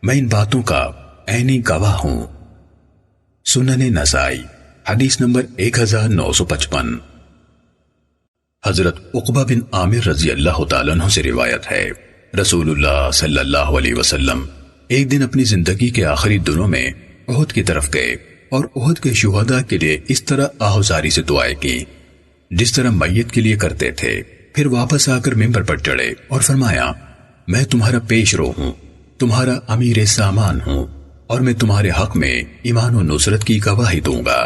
میں ان باتوں کا عینی گواہ ہوں۔ سنن نسائی حدیث نمبر 1955۔ حضرت عقبہ بن عامر رضی اللہ تعالیٰ عنہ سے روایت ہے رسول اللہ صلی اللہ علیہ وسلم ایک دن اپنی زندگی کے آخری دنوں میں احد کی طرف گئے اور احد کے شہداء کے لیے اس طرح آہوزاری سے دعائیں کی جس طرح میت کے لیے کرتے تھے۔ پھر واپس آ کر ممبر پر چڑھے اور فرمایا میں تمہارا پیش رو ہوں، تمہارا امیر سامان ہوں اور میں تمہارے حق میں ایمان و نصرت کی گواہی دوں گا۔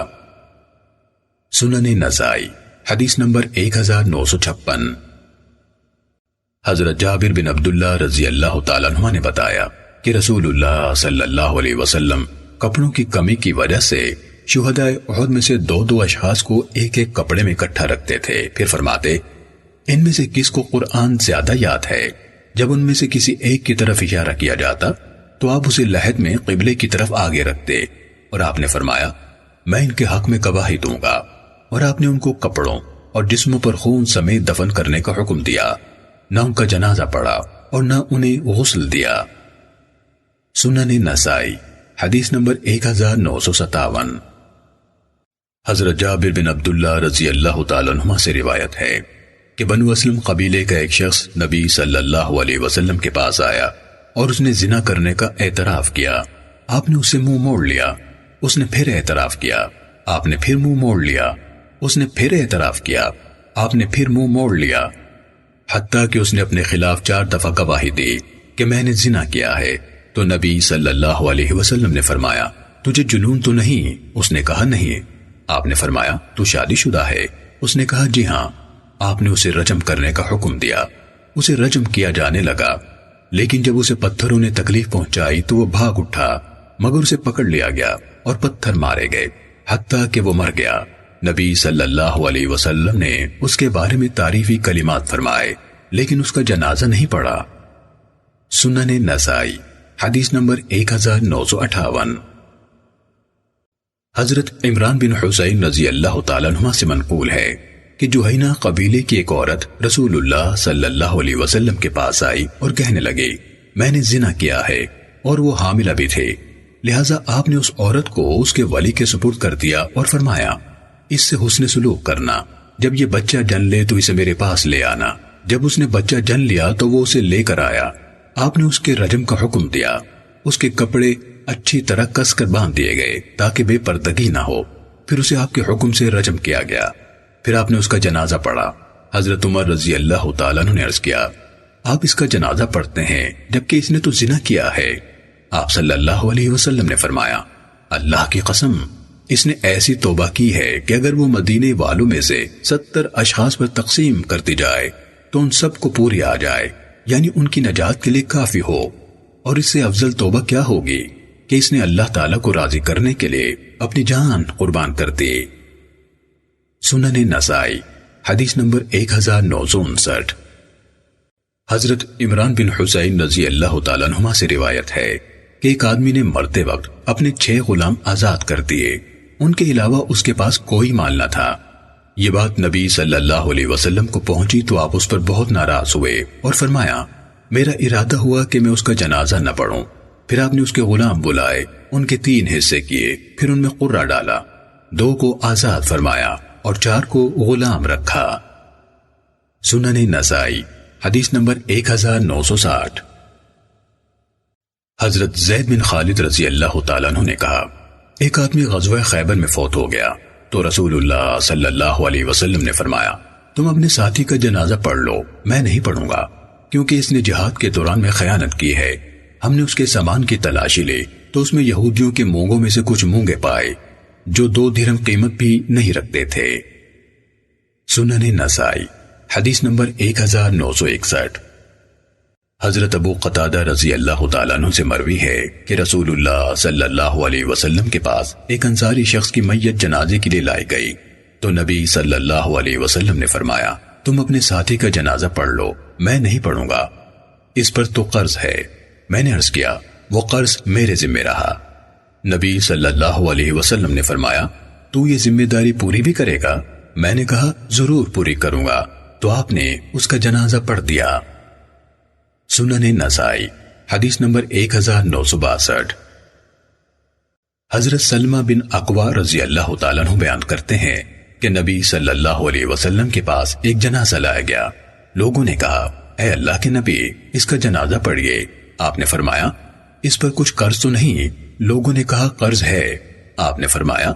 سنن نسائی حدیث نمبر 1956۔ حضرت جابر بن عبداللہ رضی اللہ تعالیٰ عنہ نے بتایا کہ رسول اللہ صلی اللہ علیہ وسلم کپڑوں کی کمی کی وجہ سے شہداء احد میں سے دو اشخاص کو ایک ایک کپڑے میں اکٹھا رکھتے تھے، پھر فرماتے ان میں سے کس کو قرآن زیادہ یاد ہے؟ جب ان میں سے کسی ایک کی طرف اشارہ کیا جاتا تو آپ اسے لحد میں قبلے کی طرف آگے رکھتے اور آپ نے فرمایا میں ان کے حق میں گواہی دوں گا، اور آپ نے ان کو کپڑوں اور جسموں پر خون سمیت دفن کرنے کا حکم دیا، نہ ان کا جنازہ پڑا اور نہ انہیں غسل دیا۔ سنن نسائی حدیث نمبر 1957۔ حضرت جابر بن عبداللہ رضی اللہ تعالیٰ عنہ سے روایت ہے کہ بنو اسلم قبیلے کا ایک شخص نبی صلی اللہ علیہ وسلم کے پاس آیا اور اس نے زنا کرنے کا اعتراف کیا۔ آپ نے اسے منہ موڑ لیا، اس نے پھر اعتراف کیا، آپ نے پھر منہ موڑ لیا، اس نے پھر اعتراف کیا، آپ نے پھر منہ موڑ لیا، حتیٰ کہ اس نے اپنے خلاف 4 دفعہ گواہی دی کہ میں نے زنا کیا ہے۔ تو نبی صلی اللہ علیہ وسلم نے فرمایا تجھے جنون تو نہیں؟ اس نے کہا نہیں۔ آپ نے فرمایا تو شادی شدہ ہے؟ اس نے کہا جی ہاں۔ آپ نے اسے رجم کرنے کا حکم دیا، اسے رجم کیا جانے لگا، لیکن جب اسے پتھروں نے تکلیف پہنچائی تو وہ بھاگ اٹھا، مگر اسے پکڑ لیا گیا اور پتھر مارے گئے حتیٰ کہ وہ مر گیا۔ نبی صلی اللہ علیہ وسلم نے اس کے بارے میں تعریفی کلمات فرمائے لیکن اس کا جنازہ نہیں پڑا۔ سنن نسائی حدیث نمبر 1958۔ حضرت عمران بن حسین رضی اللہ تعالیٰ عنہ سے منقول ہے کہ جوہینہ قبیلے کی ایک عورت رسول اللہ صلی اللہ علیہ وسلم کے پاس آئی اور کہنے لگی میں نے زنا کیا ہے، اور وہ حاملہ بھی تھے، لہٰذا آپ نے اس عورت کو اس کے ولی کے سپرد کر دیا اور فرمایا اس سے حسن سلوک کرنا، جب یہ بچہ جن لے تو اسے میرے پاس لے آنا۔ جب اس نے بچہ جن لیا تو وہ اسے لے کر آیا، آپ نے اس کے رجم کا حکم دیا، اس کے کپڑے اچھی طرح کس کر باندھ دیے گئے تاکہ بے پردگی نہ ہو، پھر اسے آپ کے حکم سے رجم کیا گیا، پھر آپ نے اس کا جنازہ پڑھا۔ حضرت عمر رضی اللہ تعالیٰ عنہ نے عرض کیا آپ اس کا جنازہ پڑھتے ہیں جبکہ اس نے تو زنا کیا ہے؟ آپ صلی اللہ علیہ وسلم نے فرمایا اللہ کی قسم اس نے ایسی توبہ کی ہے کہ اگر وہ مدینے والوں میں سے 70 اشخاص پر تقسیم کرتی جائے تو ان سب کو پوری آ جائے، یعنی ان کی نجات کے لیے کافی ہو، اور اس سے افضل توبہ کیا ہوگی کہ اس نے اللہ تعالیٰ کو راضی کرنے کے لیے اپنی جان قربان کر دی۔ سنن نسائی حدیث نمبر 1959۔ حضرت عمران بن حسین رضی اللہ تعالیٰ عنہ سے روایت ہے کہ ایک آدمی نے مرتے وقت اپنے 6 غلام آزاد کر دیے، ان کے علاوہ اس کے پاس کوئی مال نہ تھا۔ یہ بات نبی صلی اللہ علیہ وسلم کو پہنچی تو آپ اس پر بہت ناراض ہوئے اور فرمایا میرا ارادہ ہوا کہ میں اس کا جنازہ نہ پڑھوں۔ پھر آپ نے اس کے غلام بلائے، ان کے 3 حصے کیے، پھر ان میں قرہ ڈالا، 2 کو آزاد فرمایا اور 4 کو غلام رکھا۔ سنن نسائی حدیث نمبر 1960۔ حضرت زید بن خالد رضی اللہ تعالیٰ عنہ نے کہا، ایک آدمی غزوہ خیبر میں فوت ہو گیا تو رسول اللہ صلی اللہ علیہ وسلم نے فرمایا، تم اپنے ساتھی کا جنازہ پڑھ لو، میں نہیں پڑھوں گا، کیونکہ اس نے جہاد کے دوران میں خیانت کی ہے۔ ہم نے اس کے سامان کی تلاشی لی تو اس میں یہودیوں کے مونگوں میں سے کچھ مونگے پائے جو 2 درہم قیمت بھی نہیں رکھتے تھے۔ سنن نسائی حدیث نمبر 1961۔ حضرت ابو قتادہ رضی اللہ تعالیٰ عنہ سے مروی ہے کہ رسول اللہ صلی اللہ علیہ وسلم کے پاس ایک انصاری شخص کی میت جنازے کے لیے لائی گئی تو نبی صلی اللہ علیہ وسلم نے فرمایا، تم اپنے ساتھی کا جنازہ پڑھ لو، میں نہیں پڑھوں گا، اس پر تو قرض ہے۔ میں نے عرض کیا، وہ قرض میرے ذمہ رہا۔ نبی صلی اللہ علیہ وسلم نے فرمایا، تو یہ ذمہ داری پوری بھی کرے گا؟ میں نے کہا، ضرور پوری کروں گا، تو آپ نے اس کا جنازہ پڑھ دیا۔ سنن نسائی حدیث نمبر 1962۔ حضرت سلمہ بن اقوا رضی اللہ تعالیٰ عنہ بیان کرتے ہیں کہ نبی صلی اللہ علیہ وسلم کے پاس ایک جنازہ لایا گیا۔ لوگوں نے کہا، اے اللہ کے نبی، اس کا جنازہ پڑھیے۔ آپ نے فرمایا، اس پر کچھ قرض تو نہیں؟ لوگوں نے کہا، قرض ہے۔ آپ نے فرمایا،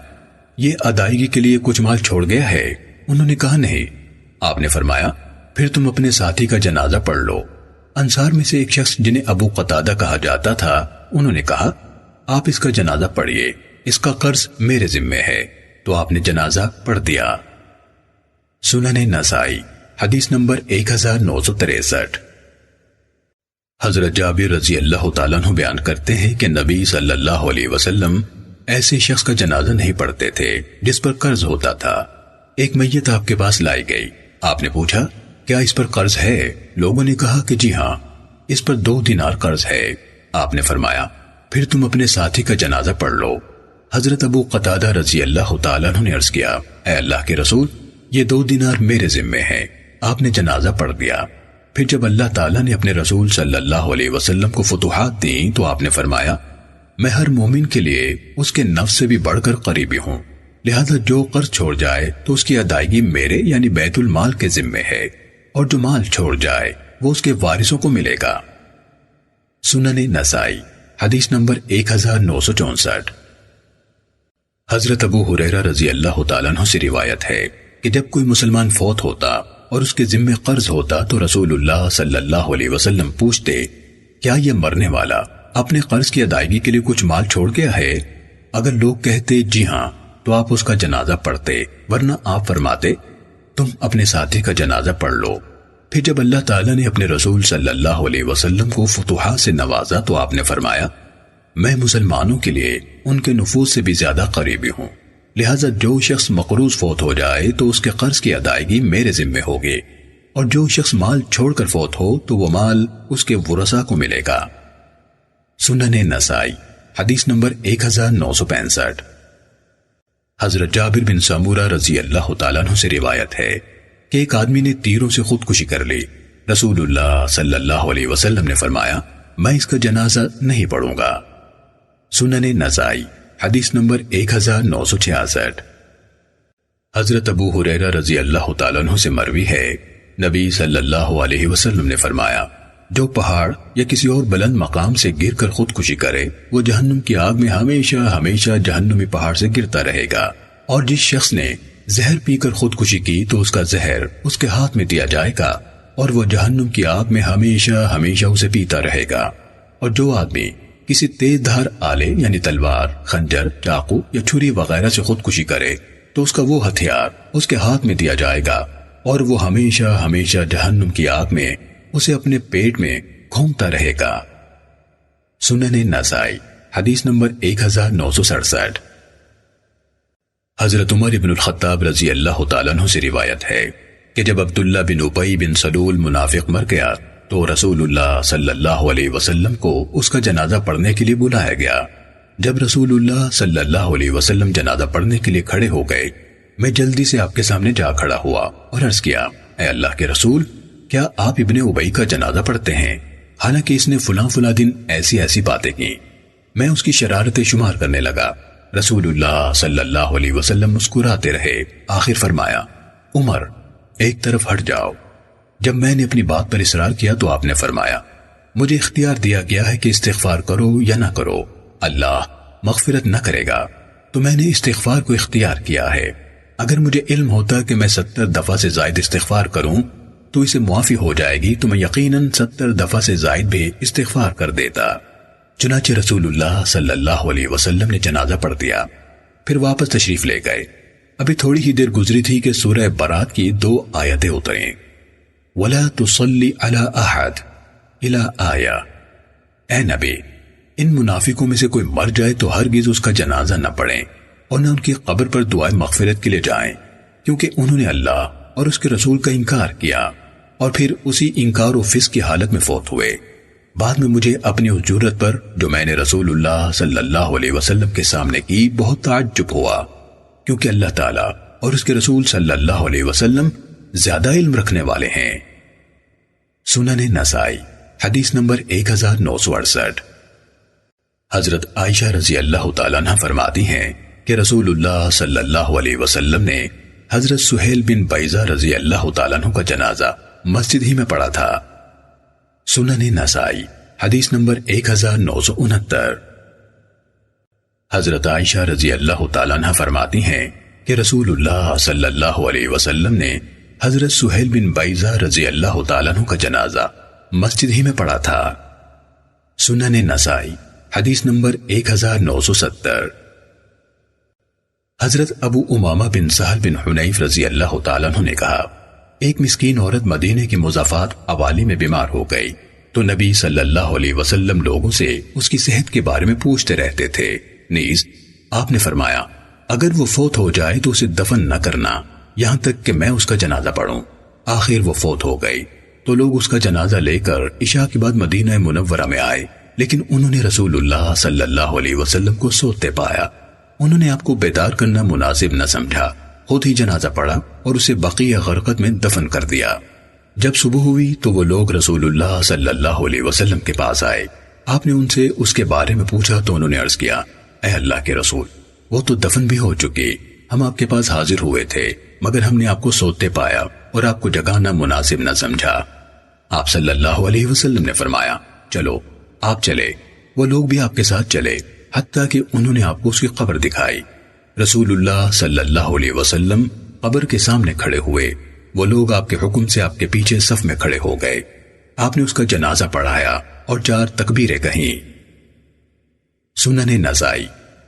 یہ ادائیگی کے لیے کچھ مال چھوڑ گیا ہے؟ انہوں نے کہا، نہیں۔ آپ نے فرمایا، پھر تم اپنے ساتھی کا جنازہ پڑھ لو۔ انصار میں سے ایک شخص جنہیں ابو قتادہ کہا جاتا تھا، انہوں نے کہا، آپ اس کا جنازہ پڑھیے، اس کا قرض میرے ذمہ ہے، تو آپ نے جنازہ پڑھ دیا۔ سنن نسائی حدیث نمبر 1963۔ حضرت جابر رضی اللہ تعالیٰ عنہ بیان کرتے ہیں کہ نبی صلی اللہ علیہ وسلم ایسے شخص کا جنازہ نہیں پڑھتے تھے جس پر قرض ہوتا تھا۔ ایک میت آپ کے پاس لائی گئی، آپ نے پوچھا، کیا اس پر قرض ہے؟ لوگوں نے کہا کہ جی ہاں، اس پر 2 دینار قرض ہے۔ آپ نے فرمایا، پھر تم اپنے ساتھی کا جنازہ پڑھ لو۔ حضرت ابو قتادہ رضی اللہ تعالیٰ عنہ نے عرض کیا، اے اللہ کے رسول، یہ 2 دینار میرے ذمہ ہیں۔ آپ نے جنازہ پڑھ دیا۔ پھر جب اللہ تعالیٰ نے اپنے رسول صلی اللہ علیہ وسلم کو فتوحات دیں تو آپ نے فرمایا، میں ہر مومن کے لیے اس کے نفس سے بھی بڑھ کر قریبی ہوں، لہذا جو قرض چھوڑ جائے تو اس کی ادائیگی میرے یعنی بیت المال کے ذمے ہے، اور جو مال چھوڑ جائے وہ اس کے وارثوں کو ملے گا۔ سنن نسائی حدیث نمبر 1964۔ حضرت ابو ہریرہ رضی اللہ تعالیٰ عنہ سے روایت ہے کہ جب کوئی مسلمان فوت ہوتا اور اس کے ذمے قرض ہوتا تو رسول اللہ صلی اللہ علیہ وسلم پوچھتے، کیا یہ مرنے والا اپنے قرض کی ادائیگی کے لیے کچھ مال چھوڑ گیا ہے؟ اگر لوگ کہتے جی ہاں تو آپ اس کا جنازہ پڑھتے، ورنہ آپ فرماتے، تم اپنے ساتھی کا جنازہ پڑھ لو۔ پھر جب اللہ تعالیٰ نے اپنے رسول صلی اللہ علیہ وسلم کو فتوحات سے نوازا تو آپ نے فرمایا، میں مسلمانوں کے لیے ان کے نفوذ سے بھی زیادہ قریبی ہوں، لہٰذا جو شخص مقروض فوت ہو جائے تو اس کے قرض کی ادائیگی میرے ذمہ ہوگی، اور جو شخص مال چھوڑ کر فوت ہو تو وہ مال اس کے ورثاء کو ملے گا۔ سنن نسائی حدیث نمبر 1965۔ حضرت جابر بن سمورہ رضی اللہ تعالیٰ عنہ سے روایت ہے کہ ایک آدمی نے تیروں سے خودکشی کر لی۔ رسول اللہ صلی اللہ علیہ وسلم نے فرمایا، میں اس کا جنازہ نہیں پڑھوں گا۔ سنن نسائی حدیث نمبر 1966۔ حضرت ابو ہریرہ رضی اللہ تعالیٰ عنہ سے مروی ہے، نبی صلی اللہ علیہ وسلم نے فرمایا، جو پہاڑ یا کسی اور بلند مقام سے گر کر خودکشی کرے وہ جہنم کی آگ میں ہمیشہ ہمیشہ جہنمی پہاڑ سے گرتا رہے گا، اور جس شخص نے زہر پی کر خودکشی کی تو اس کا زہر اس کے ہاتھ میں دیا جائے گا اور وہ جہنم کی آگ میں ہمیشہ ہمیشہ اسے پیتا رہے گا۔ اور جو آدمی کسی تیز دھار آلے یعنی تلوار، خنجر، چاقو یا چھری وغیرہ سے خودکشی کرے تو اس کا وہ ہتھیار اس کے ہاتھ میں دیا جائے گا اور وہ ہمیشہ ہمیشہ جہنم کی آگ میں اسے اپنے پیٹ میں گھومتا رہے گا۔ سنن نسائی حدیث نمبر 1967۔ حضرت عمر بن الخطاب رضی اللہ تعالیٰ عنہ سے روایت ہے کہ جب عبداللہ بن ابی بن سلول منافق مر گیا تو رسول اللہ صلی اللہ علیہ وسلم کو اس کا جنازہ پڑھنے کے لیے بلایا گیا۔ جب رسول اللہ صلی اللہ علیہ وسلم جنازہ پڑھنے کے لیے کھڑے ہو گئے، میں جلدی سے آپ کے سامنے جا کھڑا ہوا اور عرض کیا، اے اللہ کے رسول، کیا آپ ابن ابی کا جنازہ پڑھتے ہیں؟ حالانکہ اس نے فلاں فلاں دن ایسی ایسی باتیں کی۔ میں اس کی شرارتیں شمار کرنے لگا، رسول اللہ صلی اللہ علیہ وسلم مسکراتے رہے، آخر فرمایا، عمر ایک طرف ہٹ جاؤ۔ جب میں نے اپنی بات پر اصرار کیا تو آپ نے فرمایا، مجھے اختیار دیا گیا ہے کہ استغفار کرو یا نہ کرو، اللہ مغفرت نہ کرے گا، تو میں نے استغفار کو اختیار کیا ہے۔ اگر مجھے علم ہوتا کہ میں 70 دفعہ سے زائد استغفار کروں تو اسے معافی ہو جائے گی تو میں یقیناً 70 دفعہ سے زائد بھی استغفار کر دیتا۔ چنانچہ رسول اللہ صلی اللہ علیہ وسلم نے جنازہ پڑھ دیا، پھر واپس تشریف لے گئے۔ ابھی تھوڑی ہی دیر گزری تھی کہ سورہ برات کی 2 آیتیں اتریں، وَلَا تُصَلِّ عَلَىٰ أَحَدٍ إِلَىٰ آیہ، اے نبی ان منافقوں میں سے کوئی مر جائے تو ہرگز اس کا جنازہ نہ پڑھیں اور نہ ان کی قبر پر دعائے مغفرت کے لیے جائیں، کیونکہ انہوں نے اللہ اور اس کے رسول کا انکار کیا اور پھر اسی انکار و فسق کی حالت میں فوت ہوئے۔ بعد میں مجھے اپنی اس جرت پر جو میں نے رسول اللہ صلی اللہ علیہ وسلم کے سامنے کی بہت تعجب ہوا، کیونکہ اللہ تعالیٰ اور اس کے رسول صلی اللہ علیہ وسلم زیادہ علم رکھنے والے ہیں۔ سنن نسائی حدیث نمبر 1968۔ حضرت عائشہ رضی اللہ تعالیٰ عنہ فرماتی ہیں کہ رسول اللہ صلی اللہ علیہ وسلم نے حضرت سہیل بن بیضہ رضی اللہ تعالیٰ عنہ کا جنازہ مسجد ہی میں پڑھا تھا۔ سنن نسائی حدیث نمبر 1969۔ حضرت عائشہ رضی اللہ تعالیٰ عنہ فرماتی ہیں کہ رسول اللہ صلی اللہ علیہ وسلم نے حضرت سہیل بن بیضہ رضی اللہ تعالیٰ عنہ کا جنازہ مسجد ہی میں پڑھا تھا۔ سنن نسائی حدیث نمبر 1970۔ حضرت ابو امامہ بن سہل بن حنیف رضی اللہ تعالیٰ عنہ نے کہا، ایک مسکین عورت مدینے کی مضافات عوالی میں بیمار ہو گئی تو نبی صلی اللہ علیہ وسلم لوگوں سے اس کی صحت کے بارے میں پوچھتے رہتے تھے۔ نیز آپ نے فرمایا، اگر وہ فوت ہو جائے تو اسے دفن نہ کرنا یہاں تک کہ میں اس کا جنازہ پڑھوں۔ آخر وہ فوت ہو گئی تو لوگ اس کا جنازہ لے کر عشاء کے بعد مدینہ منورہ میں آئے، لیکن انہوں نے رسول اللہ صلی اللہ علیہ وسلم کو سوتے پایا۔ انہوں نے آپ کو بیدار کرنا مناسب نہ سمجھا، خود ہی جنازہ پڑھا اور اسے بقیع غرقت میں دفن کر دیا۔ جب صبح ہوئی تو وہ لوگ رسول اللہ صلی اللہ علیہ وسلم کے پاس آئے۔ آپ نے ان سے اس کے بارے میں پوچھا تو انہوں نے عرض کیا، اے اللہ کے رسول، وہ تو دفن بھی ہو چکی، ہم آپ کے پاس حاضر ہوئے تھے مگر ہم نے آپ کو سوتے پایا اور آپ کو جگانا مناسب نہ سمجھا۔ آپ صلی اللہ علیہ وسلم نے فرمایا، چلو آپ چلے۔ وہ لوگ بھی آپ کے ساتھ چلے حتیٰ کہ انہوں نے آپ کو اس کی قبر دکھائی۔ رسول اللہ صلی اللہ علیہ وسلم قبر کے سامنے کھڑے ہوئے، وہ لوگ آپ کے حکم سے آپ کے پیچھے صف میں کھڑے ہو گئے۔ آپ نے اس کا جنازہ پڑھایا اور 4 تکبیریں کہیں۔ سنن نسائی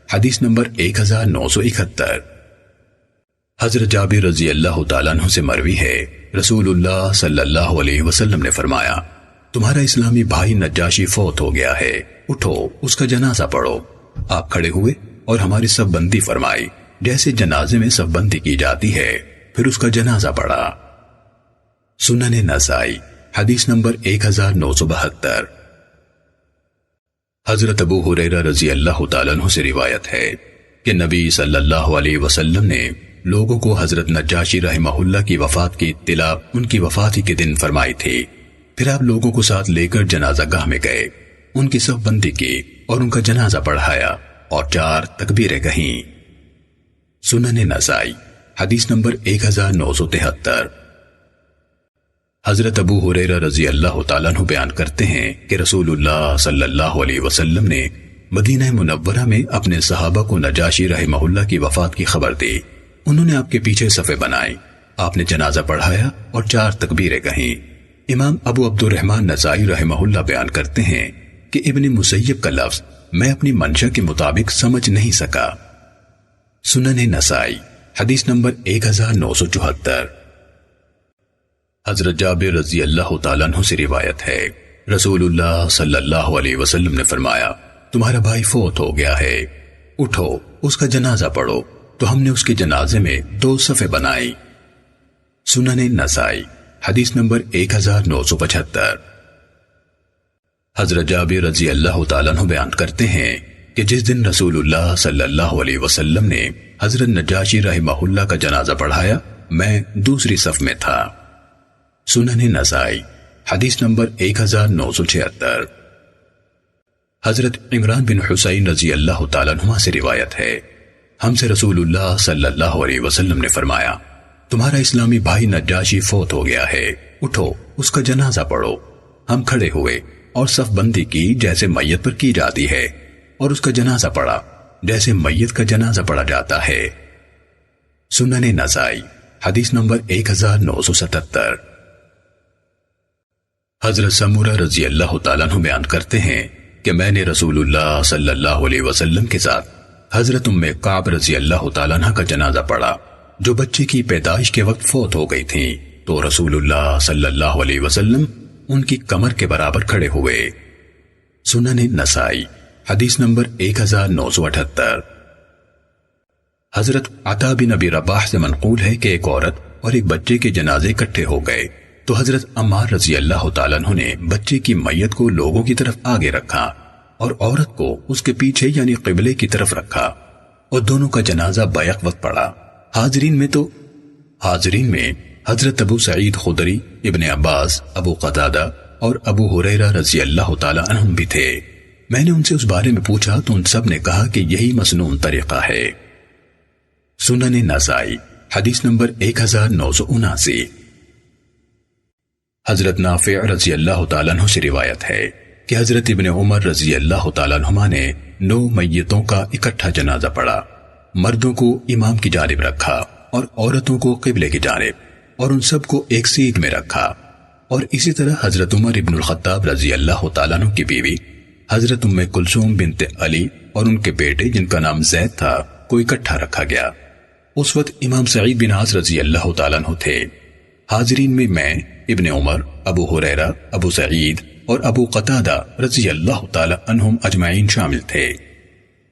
حدیث نمبر 1971۔ حضرت جابر رضی اللہ تعالیٰ عنہ سے مروی ہے، رسول اللہ صلی اللہ علیہ وسلم نے فرمایا، تمہارا اسلامی بھائی نجاشی فوت ہو گیا ہے، اٹھو اس کا جنازہ پڑھو۔ آپ کھڑے ہوئے اور ہماری صف بندی فرمائی، جیسے جنازے میں صف بندی کی جاتی ہے، پھر اس کا جنازہ پڑھا۔ سنن نسائی حدیث نمبر 1972۔ حضرت ابو ہریرہ رضی اللہ تعالیٰ عنہ سے روایت ہے کہ نبی صلی اللہ علیہ وسلم نے لوگوں کو حضرت نجاشی رحمہ اللہ کی وفات کی اطلاع ان کی وفات ہی کے دن فرمائی تھی۔ پھر آپ لوگوں کو ساتھ لے کر جنازہ گاہ میں گئے، ان کی صف بندی کی اور ان کا جنازہ پڑھایا اور 4 تکبیریں کہیں۔ سنن نسائی حدیث نمبر 1973۔ حضرت ابو ہریرہ رضی اللہ تعالیٰ عنہ بیان کرتے ہیں کہ رسول اللہ صلی اللہ علیہ وسلم نے مدینہ منورہ میں اپنے صحابہ کو نجاشی رحمہ اللہ کی وفات کی خبر دی۔ انہوں نے آپ کے پیچھے صفیں بنائی، آپ نے جنازہ پڑھایا اور 4 تکبیریں کہیں۔ امام ابو عبد الرحمن نسائی رحمہ اللہ بیان کرتے ہیں کہ ابن مسیب کا لفظ میں اپنی منشا کے مطابق سمجھ نہیں سکا۔ سنن نسائی حدیث نمبر 1974۔ حضرت جابر رضی اللہ تعالیٰ عنہ سے روایت ہے، رسول اللہ صلی اللہ علیہ وسلم نے فرمایا، تمہارا بھائی فوت ہو گیا ہے، اٹھو اس کا جنازہ پڑھو۔ تو ہم نے اس کے جنازے میں 2 صفیں بنائی۔ سنن نسائی حدیث نمبر 1975۔ حضرت جابر رضی اللہ تعالیٰ عنہ بیان کرتے ہیں کہ جس دن رسول اللہ صلی اللہ علیہ وسلم نے حضرت نجاشی رحمہ اللہ کا جنازہ پڑھایا، میں دوسری صف میں تھا۔ سنن نسائی حدیث نمبر 1976۔ حضرت عمران بن حسین رضی اللہ تعالیٰ عنہ سے روایت ہے ہم سے رسول اللہ صلی اللہ علیہ وسلم نے فرمایا تمہارا اسلامی بھائی نجاشی فوت ہو گیا ہے، اٹھو اس کا جنازہ پڑھو۔ ہم کھڑے ہوئے اور صف بندی کی جیسے میت پر کی جاتی ہے، اور اس کا جنازہ پڑھا جیسے میت کا جنازہ پڑھا جاتا ہے۔ سنن نسائی حدیث نمبر 1977۔ حضرت سمورہ رضی اللہ تعالیٰ عنہ بیان کرتے ہیں کہ میں نے رسول اللہ صلی اللہ علیہ وسلم کے ساتھ حضرت ام کعب رضی اللہ تعالیٰ عنہ کا جنازہ پڑھا جو بچے کی پیدائش کے وقت فوت ہو گئی تھیں، تو رسول اللہ صلی اللہ علیہ وسلم ان کی کمر کے برابر کھڑے ہوئے۔ سنن نسائی حدیث نمبر 1978۔ حضرت عطا بن ابی رباح سے منقول ہے کہ ایک عورت اور ایک بچے کے جنازے اکٹھے ہو گئے تو حضرت عمار رضی اللہ تعالیٰ عنہ نے بچے کی میت کو لوگوں کی طرف آگے رکھا اور عورت کو اس کے پیچھے یعنی قبلے کی طرف رکھا، اور دونوں کا جنازہ بیک وقت پڑا۔ حاضرین میں حضرت ابو سعید خدری، ابن عباس، ابو قتادہ اور ابو ہریرہ رضی اللہ تعالیٰ عنہم بھی تھے۔ میں نے ان سے اس بارے میں پوچھا تو ان سب نے کہا کہ یہی مسنون طریقہ ہے۔ سنن نسائی حدیث نمبر 1979۔ حضرت نافع رضی اللہ تعالیٰ عنہ سے روایت ہے کہ حضرت ابن عمر رضی اللہ تعالیٰ عنہما نے 9 میتوں کا اکٹھا جنازہ پڑھا، مردوں کو امام کی جانب رکھا اور عورتوں کو قبلے کی جانب، اور ان سب کو ایک سیٹ میں رکھا۔ اور اسی طرح حضرت عمر ابن الخطاب رضی اللہ تعالیٰ عنہ کی بیوی حضرت ام کلثوم بنت علی اور ان کے بیٹے جن کا نام زید تھا کو اکٹھا رکھا گیا۔ اس وقت امام سعید بن عاص رضی اللہ تعالیٰ عنہ تھے۔ حاضرین میں ابن عمر، ابو ہریرہ، ابو سعید اور ابو قتادہ رضی اللہ تعالیٰ عنہم اجمعین شامل تھے۔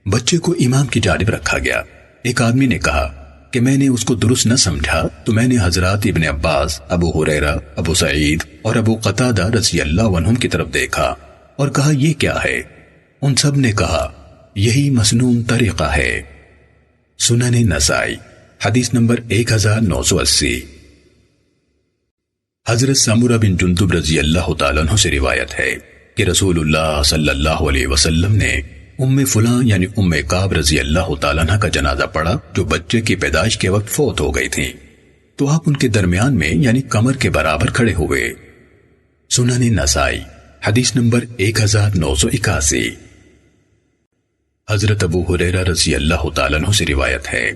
بچے کو امام کی جانب رکھا گیا۔ ایک آدمی نے کہا کہ میں نے اس کو درست نہ سمجھا تو میں نے حضرات ابن عباس، ابو ہریرہ، ابو سعید اور ابو قتادہ رضی اللہ عنہم کی طرف دیکھا اور کہا یہ کیا ہے؟ ان سب نے کہا یہی مسنون طریقہ ہے۔ سنن نسائی حدیث نمبر 1980۔ حضرت سمورہ بن جندب رضی اللہ تعالیٰ عنہ سے روایت ہے کہ رسول اللہ صلی اللہ علیہ وسلم نے ام فلاں یعنی ام کعب رضی اللہ تعالیٰ عنہ کا جنازہ پڑھا جو بچے کی پیدائش کے وقت فوت ہو گئی تھیں، تو آپ ان کے درمیان میں یعنی کمر کے برابر کھڑے ہوئے۔ سنن نسائی حدیث نمبر 1981۔ حضرت ابو ہریرہ رضی اللہ تعالیٰ عنہ سے روایت ہے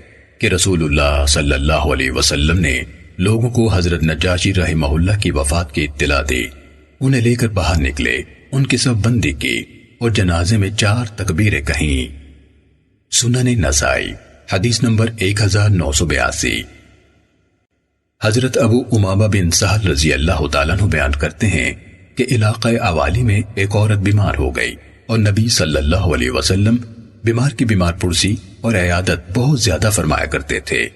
کہ رسول اللہ صلی اللہ علیہ وسلم نے لوگوں کو حضرت نجاشی رحمہ اللہ کی وفات کی اطلاع دی، انہیں لے کر باہر نکلے، ان کی صف بندی کی اور جنازے میں 4 تکبیریں کہیں۔ سنن نسائی حدیث نمبر 1982۔ حضرت ابو امامہ بن سہل رضی اللہ تعالیٰ عنہ بیان کرتے ہیں کہ علاقہ اوالی میں ایک عورت بیمار ہو گئی اور نبی صلی اللہ علیہ وسلم بیمار کی بیمار پرسی اور عیادت بہت زیادہ فرمایا کرتے تھے۔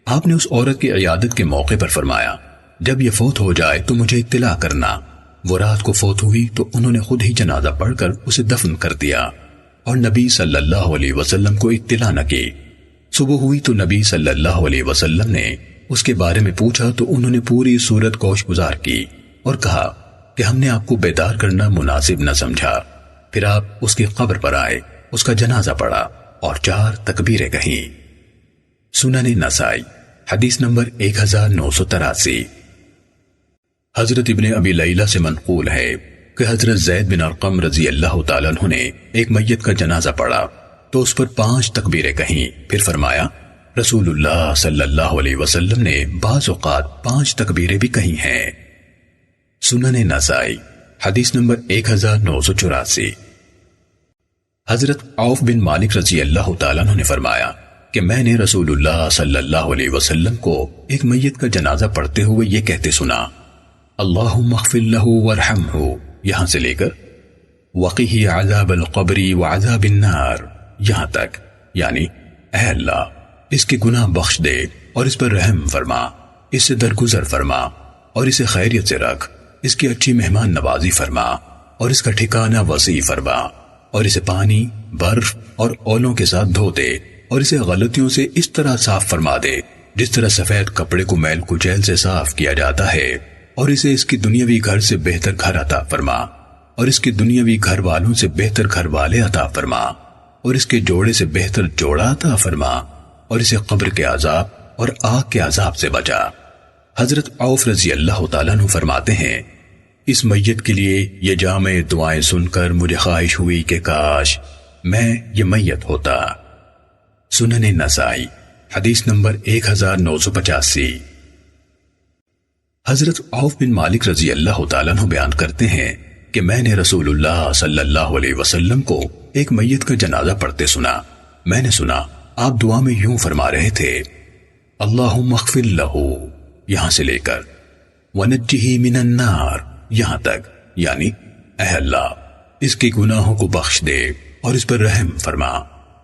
آپ نے اس عورت کی عیادت کے موقع پر فرمایا جب یہ فوت ہو جائے تو مجھے اطلاع کرنا۔ وہ رات کو فوت ہوئی تو انہوں نے خود ہی جنازہ پڑھ کر اسے دفن کر دیا اور نبی صلی اللہ علیہ وسلم کو اطلاع نہ کی۔ صبح ہوئی تو نبی صلی اللہ علیہ وسلم نے اس کے بارے میں پوچھا تو انہوں نے پوری صورت گوش گزار کی اور کہا کہ ہم نے آپ کو بیدار کرنا مناسب نہ سمجھا۔ پھر آپ اس کی قبر پر آئے، اس کا جنازہ پڑھا اور 4 تکبیریں کہیں۔ سنن نسائی حدیث نمبر 1983۔ حضرت ابن ابی لیلہ سے منقول ہے کہ حضرت زید بن ارقم رضی اللہ تعالیٰ عنہ نے ایک میت کا جنازہ پڑھا تو اس پر 5 تکبیریں کہیں، پھر فرمایا رسول اللہ صلی اللہ علیہ وسلم نے بعض اوقات 5 تکبیریں بھی کہی ہیں۔ سنن نسائی حدیث نمبر 1984۔ حضرت عوف بن مالک رضی اللہ تعالیٰ عنہ نے فرمایا کہ میں نے رسول اللہ صلی اللہ علیہ وسلم کو ایک میت کا جنازہ پڑھتے ہوئے یہ کہتے سنا، اللہم اغفر لہ وارحمہ، یہاں سے لے کر وقہ عذاب القبر وعذاب النار یہاں تک، یعنی اے اللہ اس کے گناہ بخش دے اور اس پر رحم فرما، اس سے درگزر فرما اور اسے خیریت سے رکھ، اس کی اچھی مہمان نوازی فرما اور اس کا ٹھکانہ وسیع فرما، اور اسے پانی، برف اور اولوں کے ساتھ دھو دے اور اسے غلطیوں سے اس طرح صاف فرما دے جس طرح سفید کپڑے کو میل کچیل سے صاف کیا جاتا ہے، اور اسے اس کی دنیاوی گھر سے بہتر گھر عطا فرما اور اس کی دنیاوی گھر والوں سے بہتر گھر والے عطا فرما، اور اس کے جوڑے سے بہتر جوڑا عطا فرما اور اسے قبر کے عذاب اور آگ کے عذاب سے بچا۔ حضرت عوف رضی اللہ تعالیٰ عنہ فرماتے ہیں اس میت کے لیے یہ جامع دعائیں سن کر مجھے خواہش ہوئی کہ کاش میں یہ میت ہوتا۔ سنن نسائی حدیث نمبر 1985۔ حضرت عوف بن مالک رضی اللہ تعالیٰ عنہ بیان کرتے ہیں کہ میں نے رسول اللہ صلی اللہ علیہ وسلم کو ایک میت کا جنازہ پڑھتے سنا۔ میں نے سنا آپ دعا میں یوں فرما رہے تھے اللہم اغفر لہ یہاں سے لے کر ونجہ من النار یہاں تک، یعنی اے اللہ اس کے گناہوں کو بخش دے اور اس پر رحم فرما،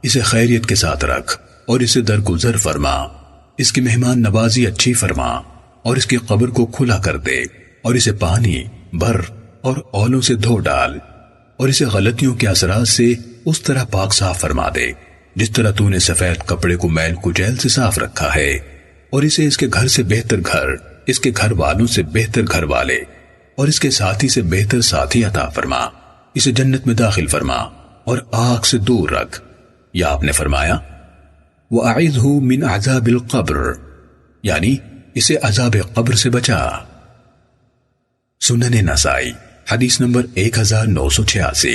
اسے خیریت کے ساتھ رکھ اور اسے درگزر فرما، اس کی مہمان نوازی اچھی فرما اور اس کی قبر کو کھلا کر دے اور اسے پانی بر اور اولوں سے دھو ڈال اور اسے غلطیوں کے اثرات سے اس طرح پاک صاف فرما دے جس طرح تو نے سفید کپڑے کو میل کچیل سے صاف رکھا ہے، اور اسے اس کے گھر سے بہتر گھر، اس کے گھر والوں سے بہتر گھر والے اور اس کے ساتھی سے بہتر ساتھی عطا فرما، اسے جنت میں داخل فرما اور آگ سے دور رکھ۔ یا آپ نے فرمایا وَأَعِذْهُ مِنْ عَذَابِ الْقَبْرِ یعنی اسے عذاب قبر سے بچا۔ سنن نسائی حدیث نمبر 1986۔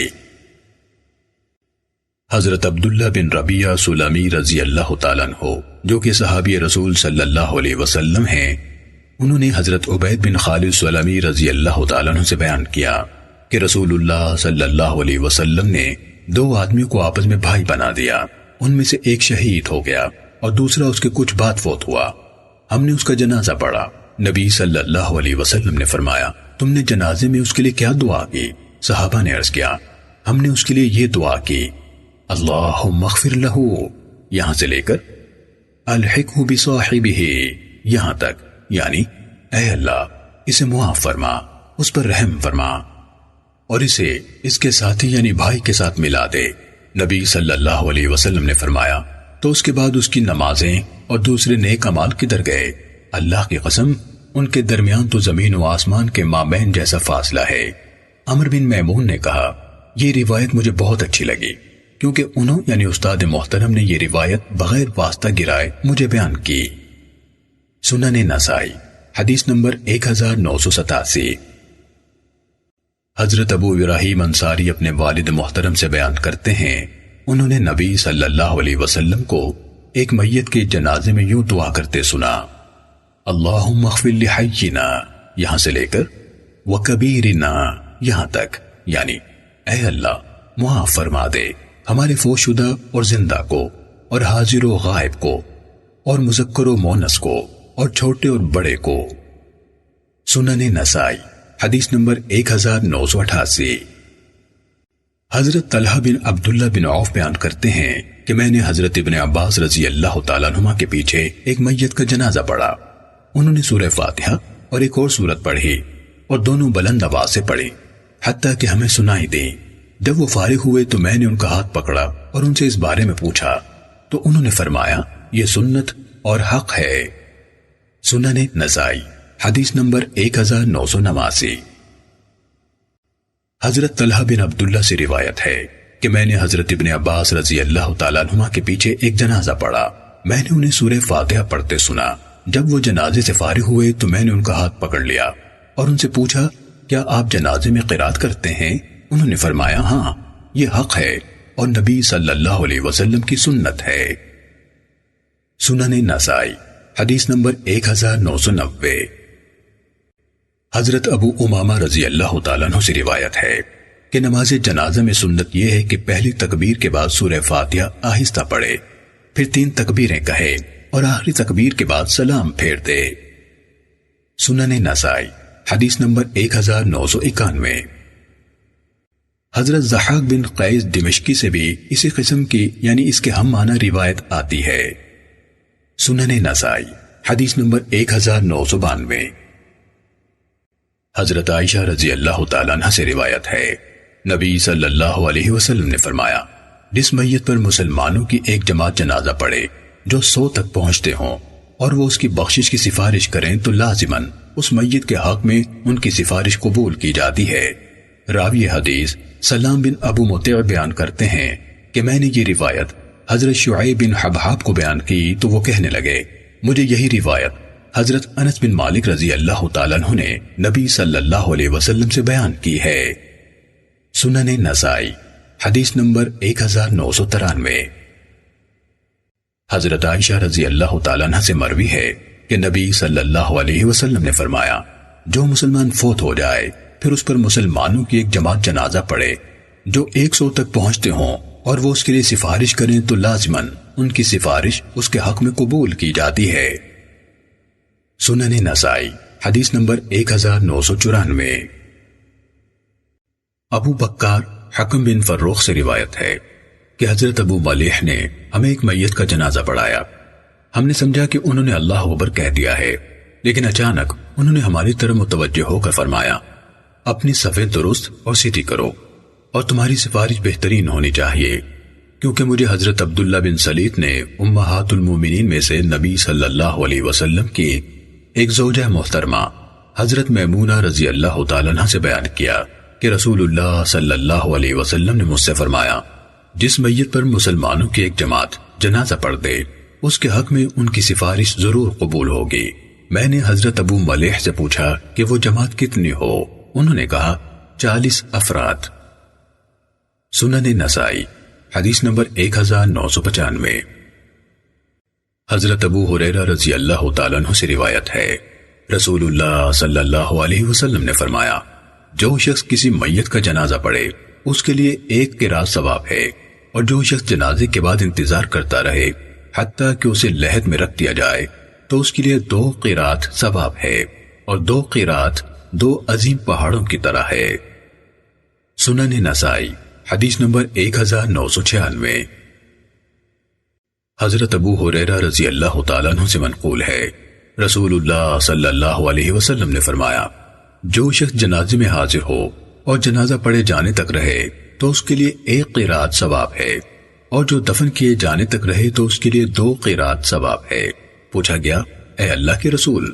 حضرت عبداللہ بن ربیعہ سلمی رضی اللہ تعالیٰ عنہ جو کہ صحابی رسول صلی اللہ علیہ وسلم ہیں، انہوں نے حضرت عبید بن خالد سلمی رضی اللہ تعالیٰ عنہ سے بیان کیا کہ رسول اللہ صلی اللہ علیہ وسلم نے 2 آدمیوں کو آپس میں بھائی بنا دیا، ان میں سے ایک شہید ہو گیا اور دوسرا اس کے کچھ بعد فوت ہوا۔ ہم نے اس کا جنازہ پڑھا، نبی صلی اللہ علیہ وسلم نے فرمایا تم نے جنازے میں اس کے لیے کیا دعا کی؟ صحابہ نے عرض کیا ہم نے اس کے لیے یہ دعا کی اللہم اغفر لہ یہاں سے لے کر الحقہ بصاحبہ یہاں تک، یعنی اے اللہ اسے معاف فرما، اس پر رحم فرما اور اسے اس کے ساتھی یعنی بھائی کے ساتھ ملا دے۔ نبی صلی اللہ علیہ وسلم نے فرمایا تو اس کے بعد اس کی نمازیں اور دوسرے نیک اعمال کدھر گئے؟ اللہ کی قسم ان کے درمیان تو زمین و آسمان کے مابین جیسا فاصلہ ہے۔ عمر بن میمون نے کہا یہ روایت مجھے بہت اچھی لگی کیونکہ انہوں یعنی استاد محترم نے یہ روایت بغیر واسطہ گرائے مجھے بیان کی۔ سنن نسائی حدیث نمبر 1987۔ حضرت ابو ابراہیم انصاری اپنے والد محترم سے بیان کرتے ہیں انہوں نے نبی صلی اللہ علیہ وسلم کو ایک میت کے جنازے میں یوں دعا کرتے سنا اللہم اغفر لحینا یہاں سے لے کر وکبیرنا یہاں تک، یعنی اے اللہ معاف فرما دے ہمارے فوت شدہ اور زندہ کو اور حاضر و غائب کو اور مذکر و مونس کو اور چھوٹے اور بڑے کو۔ سنن نسائی حدیث نمبر 1988۔ حضرت طلحہ بن عبداللہ بن عوف بیان کرتے ہیں کہ میں نے حضرت ابن عباس رضی اللہ تعالیٰ عنہما کے پیچھے ایک میت کا جنازہ پڑھا۔ انہوں نے سورہ فاتحہ اور ایک اور سورت پڑھی اور دونوں بلند آواز سے پڑھی حتیٰ کہ ہمیں سنائی دی۔ جب وہ فارغ ہوئے تو میں نے ان کا ہاتھ پکڑا اور ان سے اس بارے میں پوچھا تو انہوں نے فرمایا یہ سنت اور حق ہے۔ سنن نسائی حدیث نمبر 1989۔ حضرت طلحہ بن عبداللہ سے روایت ہے کہ میں نے حضرت ابن عباس رضی اللہ تعالیٰ عنہما کے پیچھے ایک جنازہ پڑھا۔ میں نے انہیں سورہ فاتحہ پڑھتے سنا۔ جب وہ جنازے سے فارغ ہوئے تو میں نے ان کا ہاتھ پکڑ لیا اور ان سے پوچھا کیا آپ جنازے میں قرات کرتے ہیں؟ انہوں نے فرمایا ہاں یہ حق ہے اور نبی صلی اللہ علیہ وسلم کی سنت ہے۔ سنن نسائی حدیث نمبر 1990۔ حضرت ابو امامہ رضی اللہ تعالیٰ عنہ سے روایت ہے کہ نماز جنازہ میں سنت یہ ہے کہ پہلی تکبیر کے بعد سورہ فاتحہ آہستہ پڑھے، پھر 3 تکبیریں کہے اور آخری تکبیر کے بعد سلام پھیر دے۔ سنن نسائی حدیث نمبر 1991۔ حضرت ضحاک بن قیس دمشقی سے بھی اسی قسم کی یعنی اس کے ہم معنی روایت آتی ہے۔ سنن نسائی حدیث نمبر 1992۔ حضرت عائشہ رضی اللہ تعالیٰ عنہ سے روایت ہے نبی صلی اللہ علیہ وسلم نے فرمایا جس میت پر مسلمانوں کی ایک جماعت جنازہ پڑھے جو 100 تک پہنچتے ہوں اور وہ اس کی بخشش کی سفارش کریں تو لازماً اس میت کے حق میں ان کی سفارش قبول کی جاتی ہے۔ راوی حدیث سلام بن ابو مطیع بیان کرتے ہیں کہ میں نے یہ روایت حضرت شعیب بن حبحاب کو بیان کی تو وہ کہنے لگے مجھے یہی روایت حضرت انس بن مالک رضی اللہ تعالیٰ عنہ نے نبی صلی اللہ علیہ وسلم سے بیان کی ہے۔ سنن نسائی حدیث نمبر 1993۔ حضرت عائشہ رضی اللہ تعالیٰ عنہ سے مروی ہے کہ نبی صلی اللہ علیہ وسلم نے فرمایا جو مسلمان فوت ہو جائے پھر اس پر مسلمانوں کی ایک جماعت جنازہ پڑے جو 100 تک پہنچتے ہوں اور وہ اس کے لیے سفارش کریں تو لازماً ان کی سفارش اس کے حق میں قبول کی جاتی ہے۔ سنن نسائی حدیث نمبر 1994۔ ابو بکار حکم بن فروخ سے روایت ہے کہ حضرت ابو ملیح نے ہمیں ایک میت کا جنازہ پڑھایا۔ ہم نے سمجھا کہ انہوں نے اللہ اکبر کہہ دیا ہے، لیکن اچانک انہوں نے ہماری طرف متوجہ ہو کر فرمایا اپنی صفیں درست اور سیدھی کرو اور تمہاری سفارش بہترین ہونی چاہیے، کیونکہ مجھے حضرت عبداللہ بن سلیط نے امہات المومنین میں سے نبی صلی اللہ علیہ وسلم کی ایک زوجہ محترمہ حضرت میمونہ رضی اللہ تعالیٰ عنہ سے بیان کیا کہ رسول اللہ صلی اللہ علیہ وسلم نے مجھ سے فرمایا جس میت پر مسلمانوں کی ایک جماعت جنازہ پڑھ دے اس کے حق میں ان کی سفارش ضرور قبول ہوگی۔ میں نے حضرت ابو ملیح سے پوچھا کہ وہ جماعت کتنی ہو؟ انہوں نے کہا 40 افراد۔ سنن نسائی حدیث نمبر 1995۔ حضرت ابو ہریرہ رضی اللہ تعالیٰ عنہ سے روایت ہے رسول اللہ صلی اللہ علیہ وسلم نے فرمایا جو شخص کسی میت کا جنازہ پڑھے اس کے لیے 1 قرات ثواب ہے، اور جو شخص جنازے کے بعد انتظار کرتا رہے حتیٰ کہ اسے لحد میں رکھ دیا جائے تو اس کے لیے 2 قرات ثواب ہے، اور 2 قرات 2 عظیم پہاڑوں کی طرح ہے۔ سنن نسائی حدیث نمبر 1996۔ حضرت ابو ہریرہ رضی اللہ تعالیٰ عنہ سے منقول ہے رسول اللہ صلی اللہ علیہ وسلم نے فرمایا جو شخص جنازے میں حاضر ہو اور جنازہ پڑھے جانے تک رہے تو اس کے لیے 1 قرات ثواب ہے، اور جو دفن کیے جانے تک رہے تو اس کے لیے 2 قرات ثواب ہے۔ پوچھا گیا اے اللہ کے رسول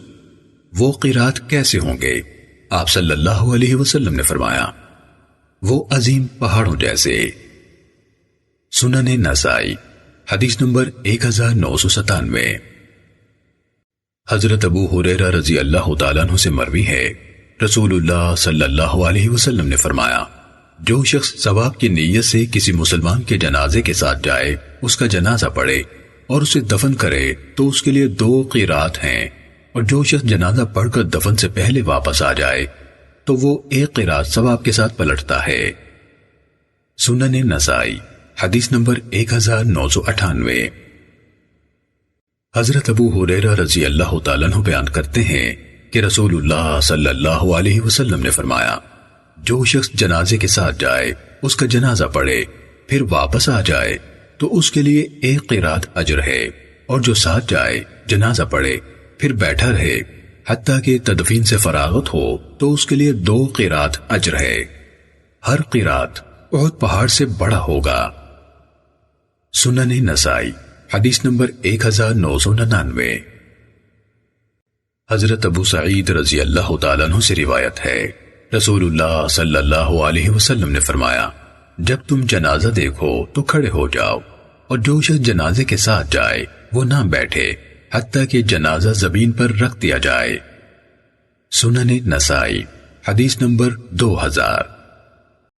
وہ قرات کیسے ہوں گے؟ آپ صلی اللہ علیہ وسلم نے فرمایا وہ عظیم پہاڑوں جیسے۔ سنن نسائی حدیث نمبر 1997۔ حضرت ابو ہریرہ رضی اللہ تعالیٰ عنہ سے مروی ہے رسول اللہ صلی اللہ علیہ وسلم نے فرمایا جو شخص ثواب کی نیت سے کسی مسلمان کے جنازے کے ساتھ جائے اس کا جنازہ پڑھے اور اسے دفن کرے تو اس کے لیے 2 قرات ہیں، اور جو شخص جنازہ پڑھ کر دفن سے پہلے واپس آ جائے تو وہ 1 قرات ثواب کے ساتھ پلٹتا ہے۔ سنن نسائی حدیث نمبر 1998۔ حضرت ابو ہریرہ رضی اللہ تعالیٰ عنہ بیان کرتے ہیں کہ رسول اللہ صلی اللہ علیہ وسلم نے فرمایا جو شخص جنازے کے ساتھ جائے اس کا جنازہ پڑھے پھر واپس آ جائے تو اس کے لیے 1 قرات اجر ہے، اور جو ساتھ جائے جنازہ پڑھے پھر بیٹھا رہے حتیٰ کہ تدفین سے فراغت ہو تو اس کے لیے 2 قرات اجر ہے، ہر قرات احد پہاڑ سے بڑا ہوگا۔ سنن نسائی حدیث نمبر 1999۔ حضرت ابو سعید رضی اللہ تعالیٰ عنہ سے روایت ہے رسول اللہ صلی اللہ علیہ وسلم نے فرمایا جب تم جنازہ دیکھو تو کھڑے ہو جاؤ، اور جو شخص جنازے کے ساتھ جائے وہ نہ بیٹھے حتیٰ کہ جنازہ زمین پر رکھ دیا جائے۔ سنن نسائی حدیث نمبر 2000۔